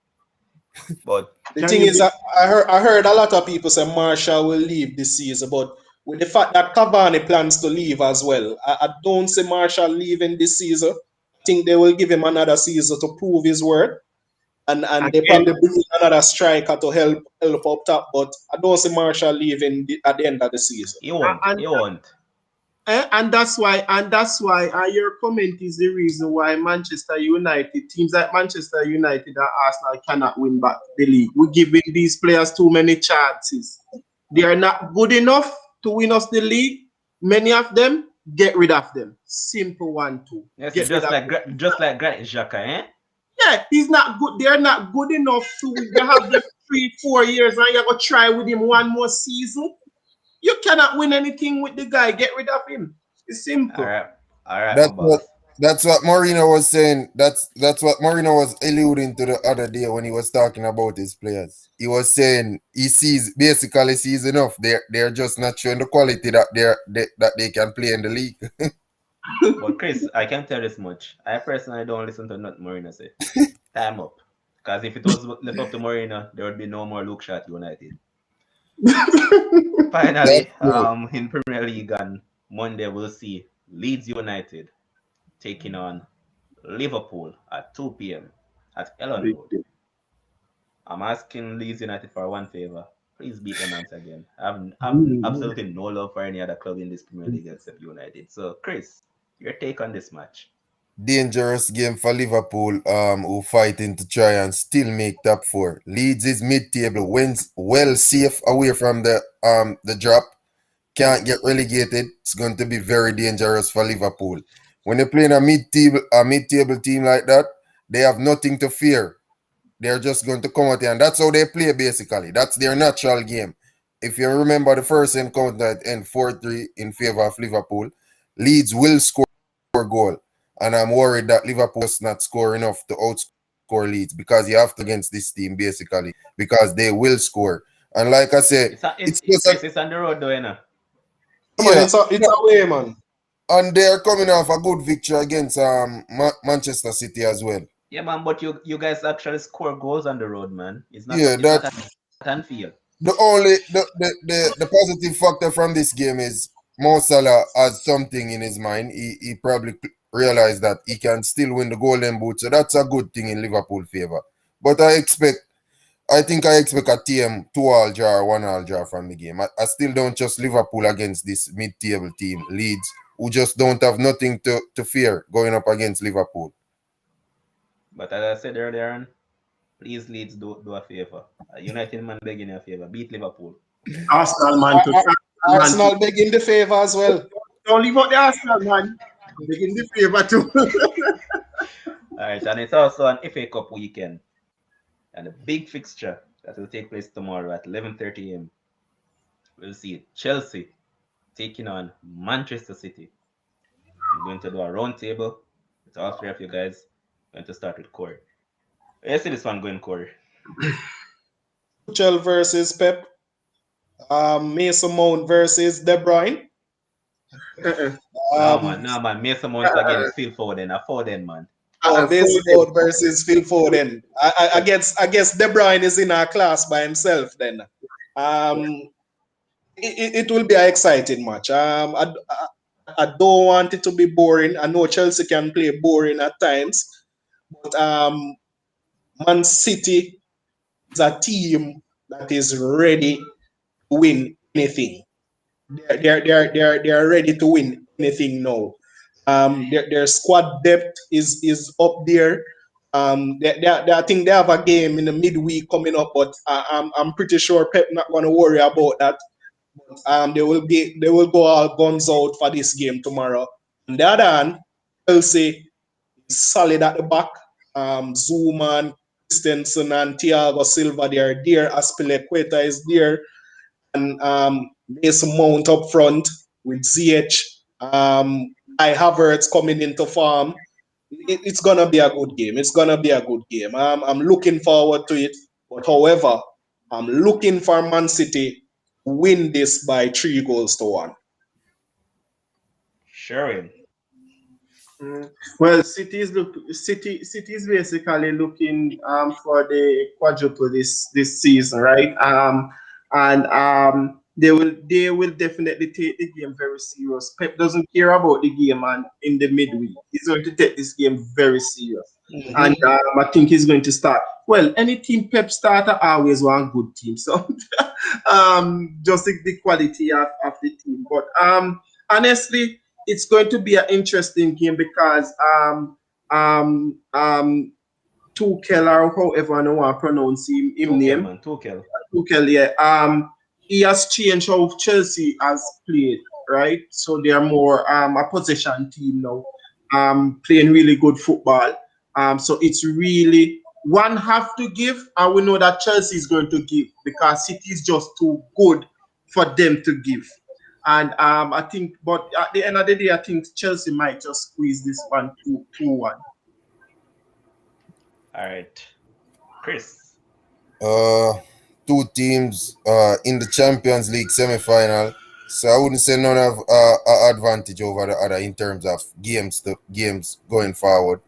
But the thing is, I heard a lot of people say Marshall will leave this season, but with the fact that Cavani plans to leave as well, I don't see Marshall leaving this season. I think they will give him another season to prove his worth, and they Again. probably bring in another striker to help up top. But I don't see Marshall leaving at the end of the season. he won't. And- He won't. And that's why your comment is the reason why Manchester United, teams like Manchester United and Arsenal cannot win back the league. We're giving these players too many chances. They are not good enough to win us the league. Many of them, get rid of them. Simple 1-2. Yes, Get rid just of like just like Granit Xhaka, eh? Yeah, he's not good. They're not good enough to you have them 3-4 years and you're gonna try with him one more season. You cannot win anything with the guy. Get rid of him. It's simple. All right, my That's what boss. that's what Mourinho was saying. That's what Mourinho was alluding to the other day when he was talking about his players. He was saying he basically sees enough. They're just not showing the quality that they can play in the league. But Chris, I can tell this much. I personally don't listen to nothing Mourinho say. Time up. Because if it was left up to Mourinho, there would be no more Luke Shaw at United. Finally, in Premier League on Monday, we'll see Leeds United taking on Liverpool at 2 p.m. at Ellen Road. I'm asking Leeds United for one favor. Please beat them once again. I've absolutely no love for any other club in this Premier League except United. So, Chris, your take on this match? Dangerous game for Liverpool, who fighting to try and still make top 4. Leeds is mid-table, wins well safe away from the drop. Can't get relegated. It's going to be very dangerous for Liverpool. When they're playing a mid-table team like that, they have nothing to fear. They're just going to come out here, and that's how they play basically. That's their natural game. If you remember the first encounter at end 4-3 in favor of Liverpool, Leeds will score a goal. And I'm worried that Liverpool is not score enough to outscore Leeds because you have to against this team basically because they will score. And like I said, it's on the road though, you know. Yeah, it's away, man. And they're coming off a good victory against Manchester City as well. Yeah, man, but you guys actually score goals on the road, man. It's not that not field. The positive factor from this game is Mo Salah has something in his mind. He probably realized that he can still win the Golden Boot, so that's a good thing in Liverpool favor. But I expect a TM 2-all draw or 1-all draw from the game. I still don't trust Liverpool against this mid-table team, Leeds, who just don't have nothing to fear going up against Liverpool. But as I said earlier on, please Leeds do a favor. United man begging a favor. Beat Liverpool. Arsenal man Arsenal begging the favor as well. Don't leave out the Arsenal man. Begging the favor too. All right, and it's also an FA Cup weekend, and a big fixture that will take place tomorrow at 11:30 a.m. We'll see Chelsea taking on Manchester City. I'm going to do a round table with all three of you guys. I'm going to start with Corey. You see this one going, Corey? Tuchel versus Pep. Mason Mount versus De Bruyne. Uh-uh. Um, No man. Mason Mount against Phil Foden. A Foden, man. Mason Foden. Mount versus Phil Foden. I guess De Bruyne is in a class by himself then. Um, it will be an exciting match. I don't want it to be boring. I know Chelsea can play boring at times, but Man City is a team that is ready to win anything. They're ready to win anything now. Their squad depth is up there. I think they have a game in the midweek coming up, but I'm pretty sure Pep not going to worry about that. They will go all guns out for this game tomorrow. On the other hand, Chelsea is solid at the back. Zuman, Christensen, and Thiago Silva, they are there. Aspilicueta is there, and Mason Mount up front with ZH. I Havertz coming into form. It's gonna be a good game. It's gonna be a good game. I'm looking forward to it. But however, I'm looking for Man City to win this by 3 goals to 1. Sherwin. Well, City is basically looking for the quadruple this season, right? And they will definitely take the game very serious. Pep doesn't care about the game and in the midweek. He's going to take this game very serious. And Mm-hmm. I think he's going to start. Well, any team Pep starter always one good team. So just the quality of the team. But honestly, it's going to be an interesting game because Tuchel or however I want to pronounce him Tuchel, name. man. Tuchel. Tuchel, yeah. He has changed how Chelsea has played, right? So they are more a possession team now, playing really good football. So it's really one have to give, and we know that Chelsea is going to give because City is just too good for them to give. And I think, but at the end of the day, I think Chelsea might just squeeze this one 2-1. All right. Chris. Uh, two teams in the Champions League semi-final. So I wouldn't say none have a advantage over the other in terms of games going forward.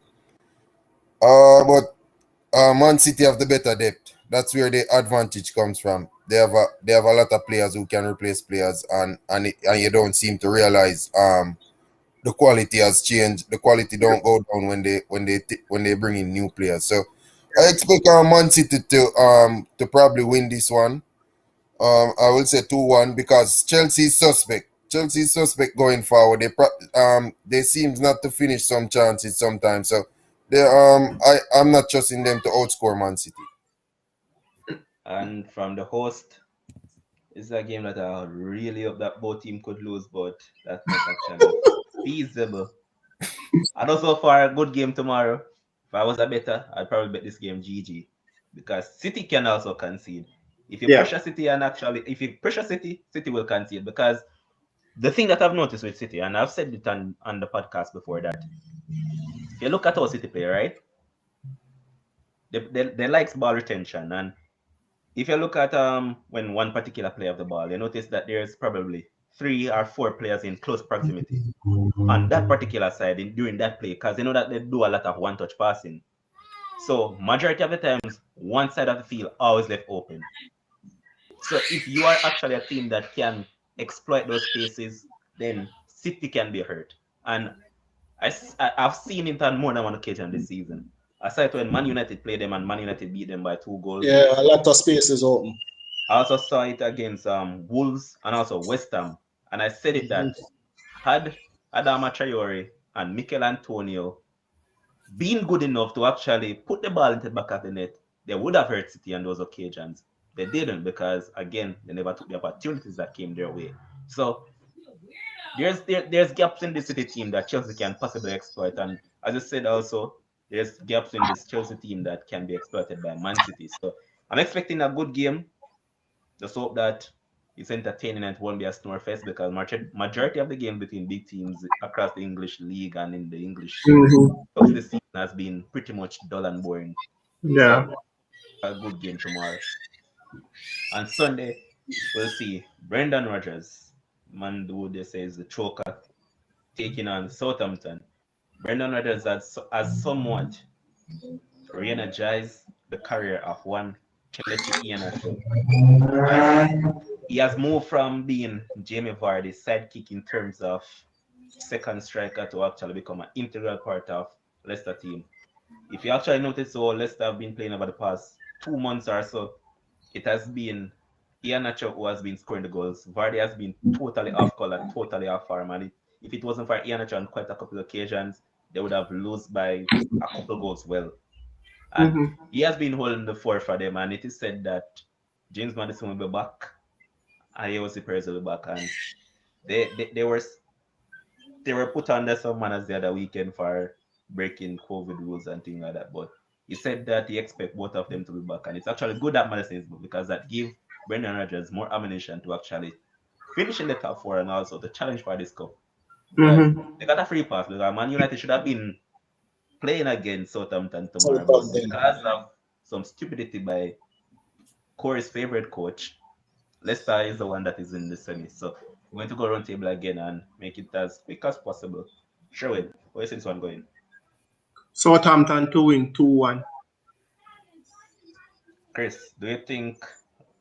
But Man City have the better depth. That's where the advantage comes from. They have a lot of players who can replace players, and you don't seem to realize the quality has changed. The quality don't go down when they bring in new players. So I expect Man City to probably win this one. I will say 2-1 because Chelsea is suspect. Chelsea is suspect going forward. They seems not to finish some chances sometimes. So I'm not trusting them to outscore Man City. And from the host, it's a game that I really hope that both team could lose, but that's not actually feasible. I know so far a good game tomorrow. If I was a better, I'd probably bet this game GG. Because City can also concede. If you Yeah, pressure City and actually if you pressure City, City will concede. Because the thing that I've noticed with City, and I've said it on the podcast before, that if you look at how City play, right? They likes ball retention. And if you look at when one particular player of the ball, you notice that there's probably 3 or 4 players in close proximity on that particular side during that play, because they know that they do a lot of one-touch passing. So majority of the times, one side of the field always left open. So if you are actually a team that can exploit those spaces, then City can be hurt. And have seen it on more than one occasion this season. Aside when Man United played them and Man United beat them by 2 goals. Yeah, a lot of spaces open. I also saw it against Wolves and also West Ham. And I said it that had Adama Traore and Mikel Antonio been good enough to actually put the ball into the back of the net, they would have hurt City on those occasions. They didn't because, again, they never took the opportunities that came their way. So there's gaps in the City team that Chelsea can possibly exploit. And as I said also, there's gaps in this Chelsea team that can be exploited by Man City. So I'm expecting a good game. Just hope that it's entertaining and it won't be a snore fest because majority of the game between big teams across the English league and in the English Mhm. clubs this season has been pretty much dull and boring. Yeah. So a good game tomorrow. On Sunday, we'll see Brendan Rodgers, man who they say is the choker, taking on Southampton. Brendan Rodgers has somewhat re-energized the career of one Kelechi Iheanacho, as he has moved from being Jamie Vardy's sidekick in terms of second striker to actually become an integral part of Leicester team. If you actually notice how Leicester have been playing over the past 2 months or so, it has been Iheanacho who has been scoring the goals. Vardy has been totally off color, totally off form. And if it wasn't for Iheanacho on quite a couple of occasions, they would have lost by a couple goals well. And Mhm. he has been holding the fort for them. And it is said that James Madison will be back and he was the Perez will be back. And they were put under some manners the other weekend for breaking COVID rules and things like that. But he said that he expect both of them to be back, and it's actually good that Madison is back because that give Brendan Rodgers more ammunition to actually finish in the top four and also to challenge for this cup because Mhm. they got a free pass. Because Man United should have been playing against Southampton tomorrow, but Southampton. because of some stupidity by Corey's favorite coach, Leicester is the one that is in the semi. So we're going to go round table again and make it as quick as possible. Sherwin, where is this one going? Southampton to win 2-1. Chris, do you think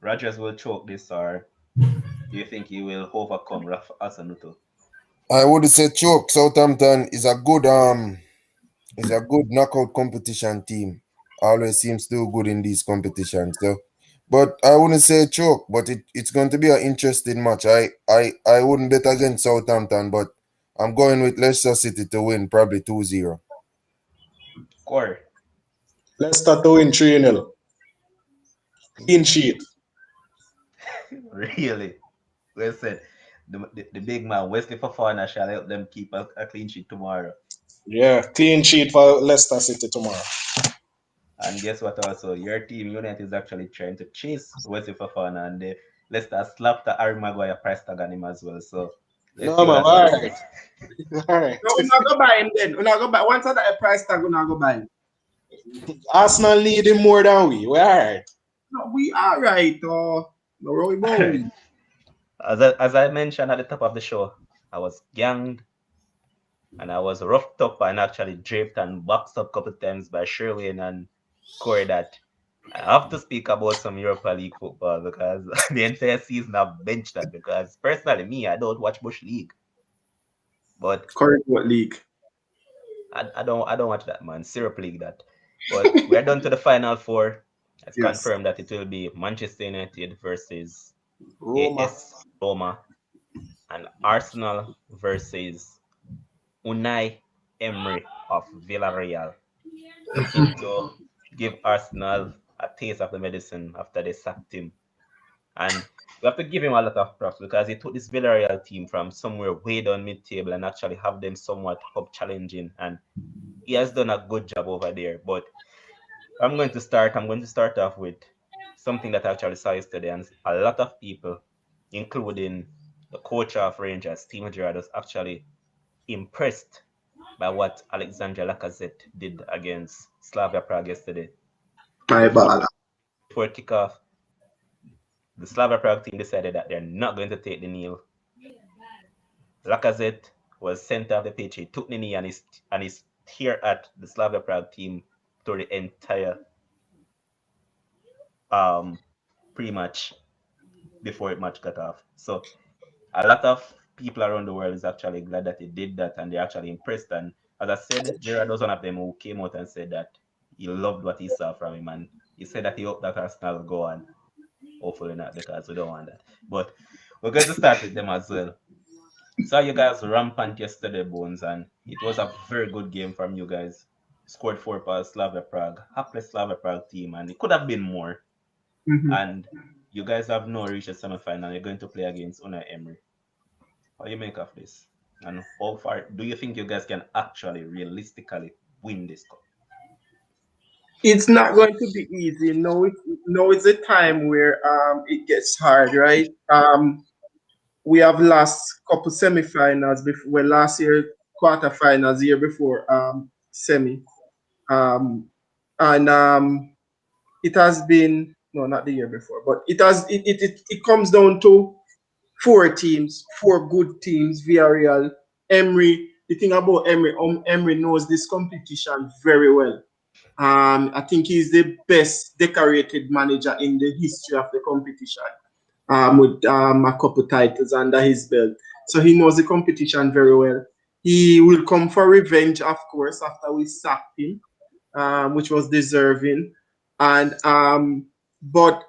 Rogers will choke this or do you think he will overcome Rafa Asanuto? I would say choke. Southampton is a good knockout competition team. Always seems to do good in these competitions. So, but I wouldn't say choke. But it's going to be an interesting match. I wouldn't bet against Southampton, but I'm going with Leicester City to win, probably 2-0. Corey, Leicester to win 3-0. Clean sheet. really? Well said. The big man, Wesley Fofana, shall help them keep a clean sheet tomorrow. Yeah, clean sheet for Leicester City tomorrow. And guess what? Also, your team, United, is actually trying to chase Wesley Fofana, and they Leicester slapped the Harry Maguire price tag on him as well. So let's No, see what man, that's going all to do. right. All right. No, we not go buy him then. We not go buy. Once at that price tag, we not go buy him. Arsenal need him more than we. We're all right. No, we are right. No worry about we. As I mentioned at the top of the show, I was ganged and I was roughed up and actually draped and boxed up a couple times by Sherwin and Corey that I have to speak about some Europa League football because the entire season I've benched that because personally me, I don't watch Bush League. But Correct what league? I don't watch that man. Syrup League that. But we're done to the final four. It's Yes. confirmed that it will be Manchester United versus Roma. AS Roma and Arsenal versus Unai Emery of Villarreal, looking to give Arsenal a taste of the medicine after they sacked him. And we have to give him a lot of props because he took this Villarreal team from somewhere way down mid-table and actually have them somewhat up challenging. And he has done a good job over there. But I'm going to start off with something that I actually saw yesterday, and a lot of people, including the coach of Rangers, Steven Gerrard, was actually impressed by what Alexandre Lacazette did against Slavia Prague yesterday. My Before ball. before kickoff, the Slavia Prague team decided that they're not going to take the kneel. Lacazette was sent off the pitch. He took the knee and he stared at the Slavia Prague team through the entire um pre-match before the match got off. So a lot of people around the world is actually glad that he did that and they're actually impressed. And as I said, Gerard was one of them who came out and said that he loved what he saw from him and he said that he hoped that Arsenal will go on. Hopefully not because we don't want that. But we're going to start with them as well. Saw you guys rampant yesterday, Bones, and it was a very good game from you guys. Scored 4 for Slavia Prague, hapless Slavia Prague team, and it could have been more. Mhm. And you guys have now reached the semi-final. You're going to play against Unai Emery. What do you make of this? And how far do you think you guys can actually realistically win this cup? It's not going to be easy. No, it's a time where it gets hard, right? We have lost couple semifinals before. Well, last year quarterfinals, year before semi. Um, and it has been no, not the year before, but it comes down to four teams, four good teams. Villarreal, Emery. The thing about Emery, Emery knows this competition very well. I think he's the best decorated manager in the history of the competition. With a couple titles under his belt, so he knows the competition very well. He will come for revenge, of course, after we sacked him, which was deserving. And but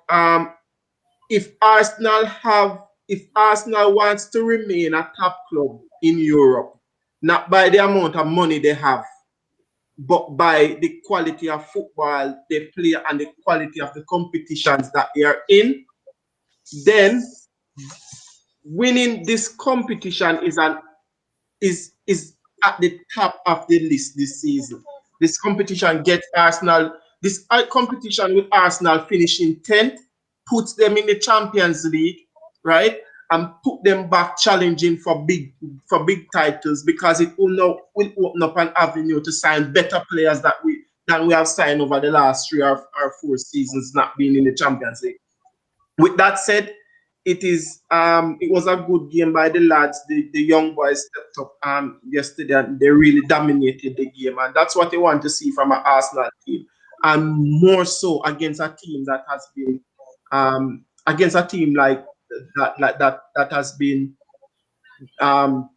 if Arsenal have, if Arsenal wants to remain a top club in Europe, not by the amount of money they have, but by the quality of football they play and the quality of the competitions that they are in, then winning this competition is at the top of the list this season. This competition gets Arsenal. This competition with Arsenal finishing 10th puts them in the Champions League, right? And put them back challenging for big titles, because it will open up an avenue to sign better players than we have signed over the last 3 or 4 seasons not being in the Champions League. With that said, it was a good game by the lads. The young boys stepped up yesterday and they really dominated the game, and that's what they want to see from an Arsenal team, and more so against a team that has been against a team that has been um,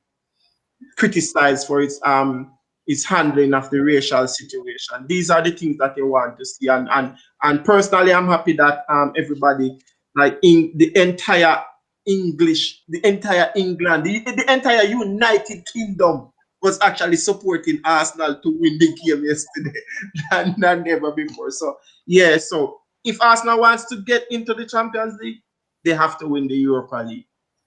criticized for its handling of the racial situation. These are the things that they want to see, and personally, I'm happy that everybody, like in the entire the entire England, the entire United Kingdom was actually supporting Arsenal to win the game yesterday than ever before. So yeah, so if Arsenal wants to get into the Champions League, they have to win the Europa League.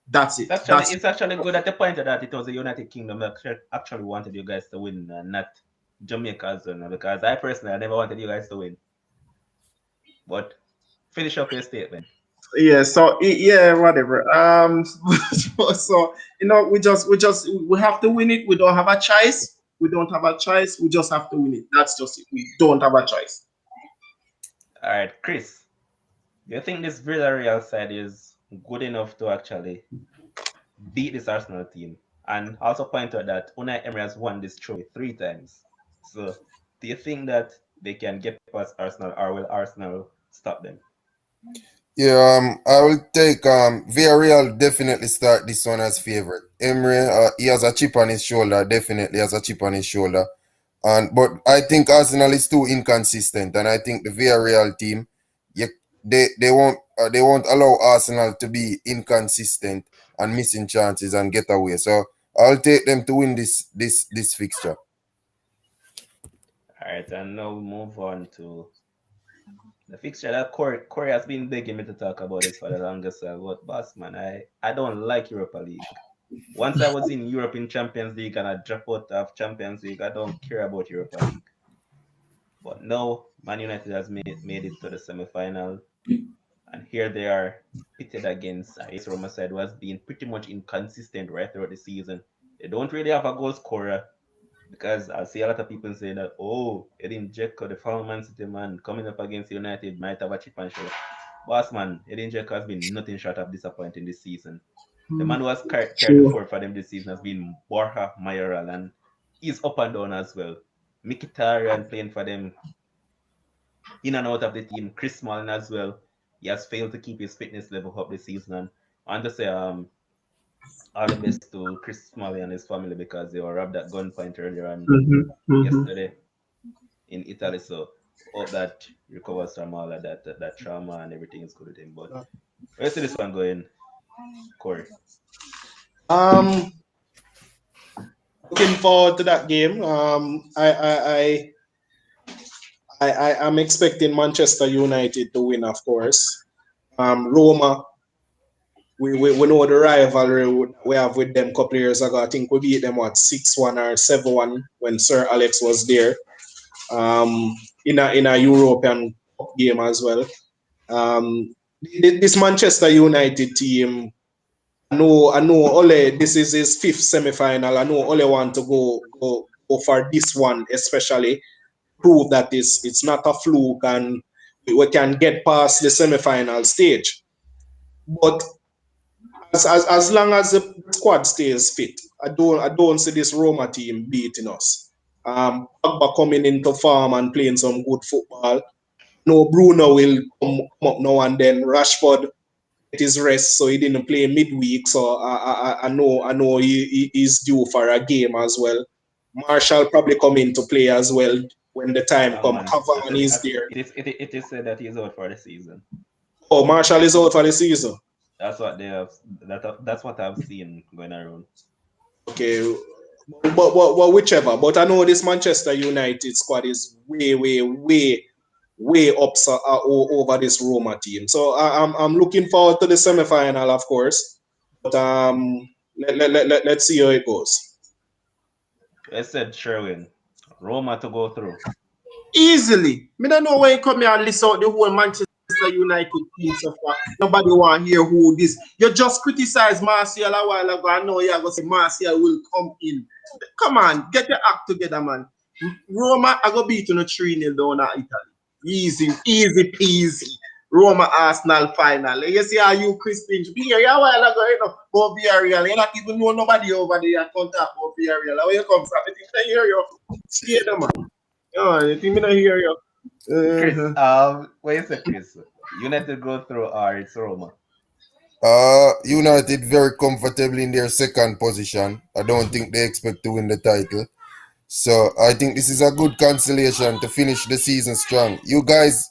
That's it. That's It's actually good at the point that it was the United Kingdom that actually wanted you guys to win, not Jamaica as well. Because I personally, I never wanted you guys to win. But finish up your statement. yeah. So yeah, whatever. So we have to win it. We don't have a choice. We don't have a choice. We just have to win it. That's just it. We don't have a choice. All right, Chris, do you think this Villarreal side is good enough to actually beat this Arsenal team? And also point out that Unai Emery has won this trophy 3 times. So do you think that they can get past Arsenal, or will Arsenal stop them? Yeah, I will take Villarreal definitely start this one as favorite. Emery, he has a chip on his shoulder, definitely has a chip on his shoulder. But I think Arsenal is too inconsistent, and I think the Villarreal team, you, they won't allow Arsenal to be inconsistent and missing chances and get away. So I'll take them to win this fixture. All right, and now we move on to the fixture that Corey has been begging me to talk about this for the longest while. But boss man, I don't like Europa League. Once I was in Europe in Champions League and I drop out of Champions League, I don't care about Europa League. But now Man United has made it to the semi-final, and here they are pitted against AS Roma side, who has been pretty much inconsistent right throughout the season. They don't really have a goal scorer, because I see a lot of people say that, oh, Edin Dzeko, the former Man City man, coming up against United might have a chip and shoulder. Boss man, Edin Dzeko has been nothing short of disappointing this season. The man who has carried the Sure. fort for them this season has been Borja Mayoral, and he's up and down as well. Mkhitaryan playing for them in and out of the team. Chris Smalling as well. He has failed to keep his fitness level up this season. And I want to say all the best to Chris Smalling and his family, because they were robbed at gunpoint earlier on yesterday in Italy. So hope that he recovers from all of that trauma and everything is good with him. But where's this one going, Corey? Um, Looking forward to that game. I am expecting Manchester United to win, of course. Roma, we know the rivalry we have with them a couple of years ago. I think we beat them 6-1 or 7-1 when Sir Alex was there. in a European Cup game as well. This Manchester United team, I know Ole, this is his fifth semi-final. I know Ole want to go for this one, especially prove that it's not a fluke and we can get past the semi-final stage. But as long as the squad stays fit, I don't see this Roma team beating us. Pogba coming into form and playing some good football. No, Bruno will come up now and then. Rashford get his rest, so he didn't play midweek. So I know he's due for a game as well. Marshall probably come into play as well when the time comes. Cavani is there. It is said that he's out for the season. Oh, Marshall is out for the season. That's what they have. That's what I've seen going around. Okay, but whichever. But I know this Manchester United squad is way up over this Roma team. So I'm looking forward to the semi-final, of course. But let's see how it goes. I said Sherwin, Roma to go through. Easily. Me don't know when you come here and list out the whole Manchester United team so far. Nobody want to hear who this. You just criticize Martial a while ago. I know you're going to say Martial will come in. Come on, get your act together, man. Roma, I go beat on a 3-0 down at Italy. Easy peasy. Roma Arsenal final. You see how you Chris Finch be here a while ago, you know, about Villarreal. You not even know nobody over there can talk about Villarreal. Where you come from? I think I hear you. Scared them, man. Oh, you think me not hear you? Chris, what you say, Chris? United go through or it's Roma? United very comfortably in their second position. I don't think they expect to win the title. So I think this is a good consolation to finish the season strong. You guys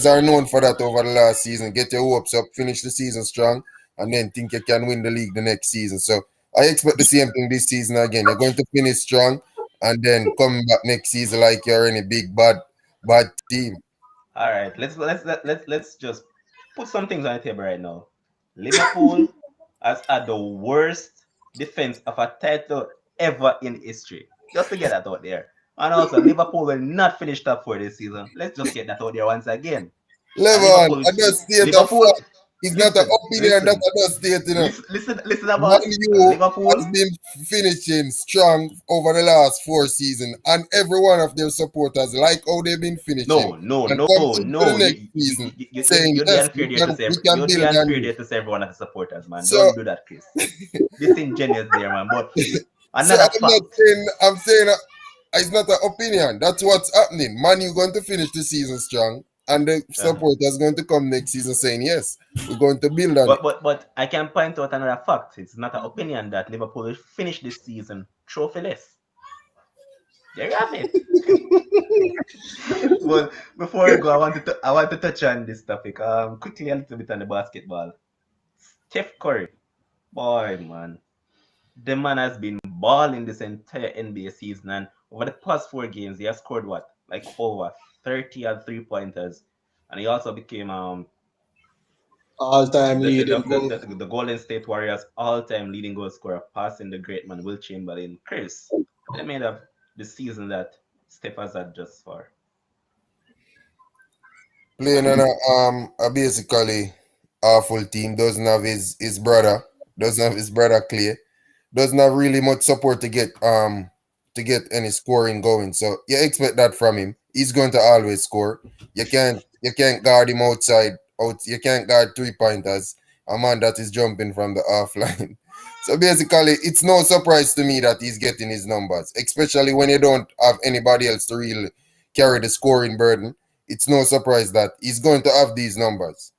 are known for that over the last season. Get your hopes up, finish the season strong, and then think you can win the league the next season. So I expect the same thing this season again. You're going to finish strong and then come back next season like you're in a big bad team. All right, let's just put some things on the table right now. Liverpool has had the worst defense of a title ever in history. Just to get that out there. And also, Liverpool will not finish top 4 this season. Let's just get that out there once again. Levon, I just state Liverpool, a fact. It's not an opinion that I just state, you know. Listen about Liverpool has been finishing strong over the last 4 seasons, and every one of their supporters like how they've been finishing. No. The next season, saying you'd be unfair there to say every one of the supporters, man. So, don't do that, Chris. Disingenuous there, man. But I'm saying it's not an opinion. That's what's happening. Man, you're going to finish the season strong, and the supporters going to come next season saying yes, we're going to build on it. But I can point out another fact. It's not an opinion that Liverpool will finish this season trophyless. There you have it. Well, before I go, I want to touch on this topic. Quickly a little bit on the basketball. Steph Curry, boy, man. The man has been balling this entire NBA season, and over the past 4 games, he has scored what? Like over 30 and 3-pointers. And he also became all-time leading the Golden State Warriors all-time leading goal scorer, passing the great man Will Chamberlain. Chris, they made up the season that Steph has had just far. Playing on a basically awful team, doesn't have his brother Clay. Doesn't have really much support to get any scoring going. So you expect that from him. He's going to always score. You can't guard him outside. You can't guard 3-pointers. A man that is jumping from the offline. So basically, it's no surprise to me that he's getting his numbers, especially when you don't have anybody else to really carry the scoring burden. It's no surprise that he's going to have these numbers.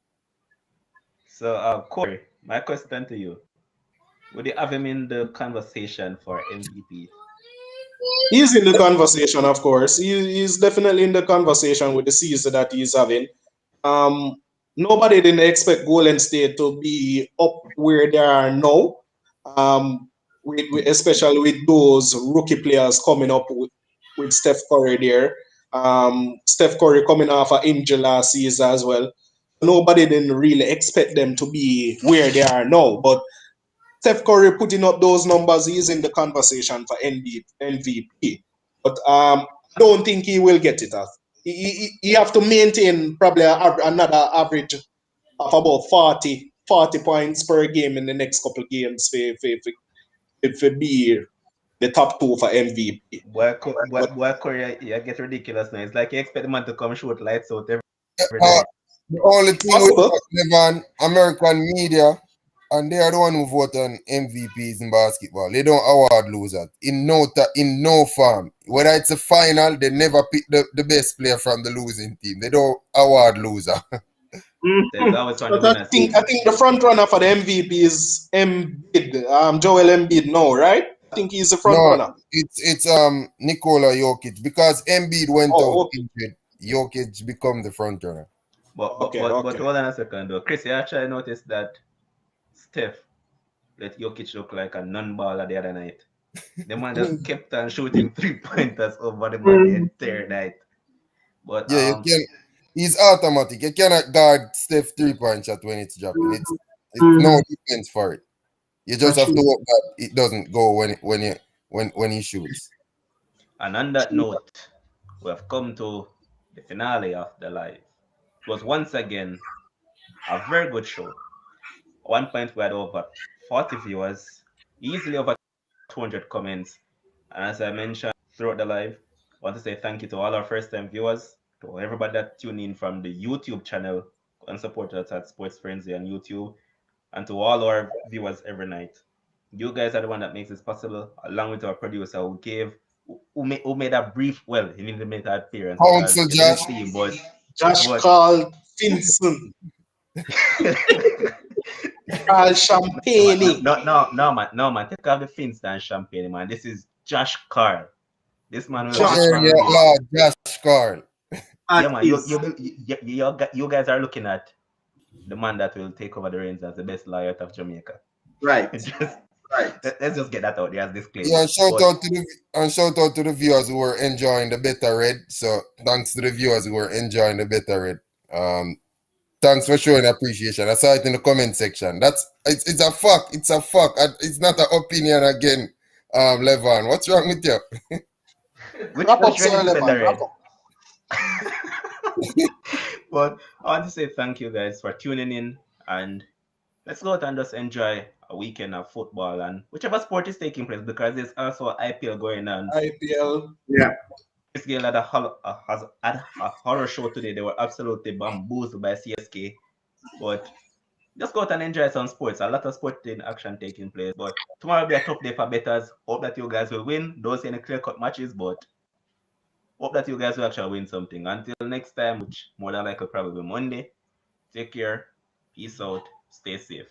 So, Corey, my question to you. Would you have him in the conversation for MVP? He's in the conversation, of course. He's definitely in the conversation with the season that he's having. Nobody didn't expect Golden State to be up where they are now, especially with those rookie players coming up with Steph Curry there. Steph Curry coming off an injury last season as well. Nobody didn't really expect them to be where they are now, but Steph Curry putting up those numbers, he's in the conversation for MVP. But don't think he will get it. He have to maintain probably another average of about 40 points per game in the next couple of games for be the top two for MVP. Boy, Korea, you get ridiculous now. It's like you expect the man to come shoot lights out every Uh, night. the only thing with Possible. Levan, American media, and they are the one who vote on MVPs in basketball. They don't award losers in no form. Whether it's a final, they never pick the best player from the losing team. They don't award loser. There's always one to But win I a I season. think the front runner for the MVP is Embiid, Joel Embiid now, right? I think he's the front No, runner. it's Nikola Jokic because Embiid went out Oh, okay. injured. Jokic become the front runner. But hold on a second though. Chris, you actually noticed that Steph let Jokic look like a non-baller the other night. The man just kept on shooting 3-pointers over the man the entire night. But Yeah, you can. He's automatic. You cannot guard Steph 3-point shot when it's dropping. It's no defense for it. You just have to True. hope that it doesn't go when he shoots. And on that note, we have come to the finale of the live. It was once again a very good show. At one point, we had over 40 viewers, easily over 200 comments. And as I mentioned throughout the live, I want to say thank you to all our first time viewers, to everybody that tuned in from the YouTube channel and support us at Sports Frenzzyy on YouTube, and to all our viewers every night. You guys are the one that makes this possible, along with our producer who made a brief, well, he didn't make that appearance because Council you didn't Josh. see him, Josh but Carl Finson, Carl Champagne. no, man. Take off the fins and champagne, man. This is Josh Carl. This man will Josh this man Area will be. Lord Josh Carl. Yeah, man. You guys are looking at the man that will take over the reins as the best lawyer out of Jamaica. Right. just Right. let's just get that out there as disclaimer. Yeah, and shout But out to the viewers who were enjoying the better red. So thanks to the viewers who were enjoying the better red. Thanks for showing appreciation. I saw it in the comment section. It's a fact. It's a fact. It's not an opinion again. Levan, what's wrong with you? which Wrap up, which red Sir is the better Levan. Wrap red? up. But I want to say thank you guys for tuning in, and let's go out and just enjoy a weekend of football and whichever sport is taking place, because there's also IPL going on. IPL. Yeah. Chris Gayle had a horror show today. They were absolutely bamboozled by CSK. But just go out and enjoy some sports. A lot of sporting action taking place. But tomorrow will be a tough day for bettors. Hope that you guys will win. Don't see any clear-cut matches, but hope that you guys will actually win something. Until next time, which more than likely probably Monday. Take care. Peace out. Stay safe.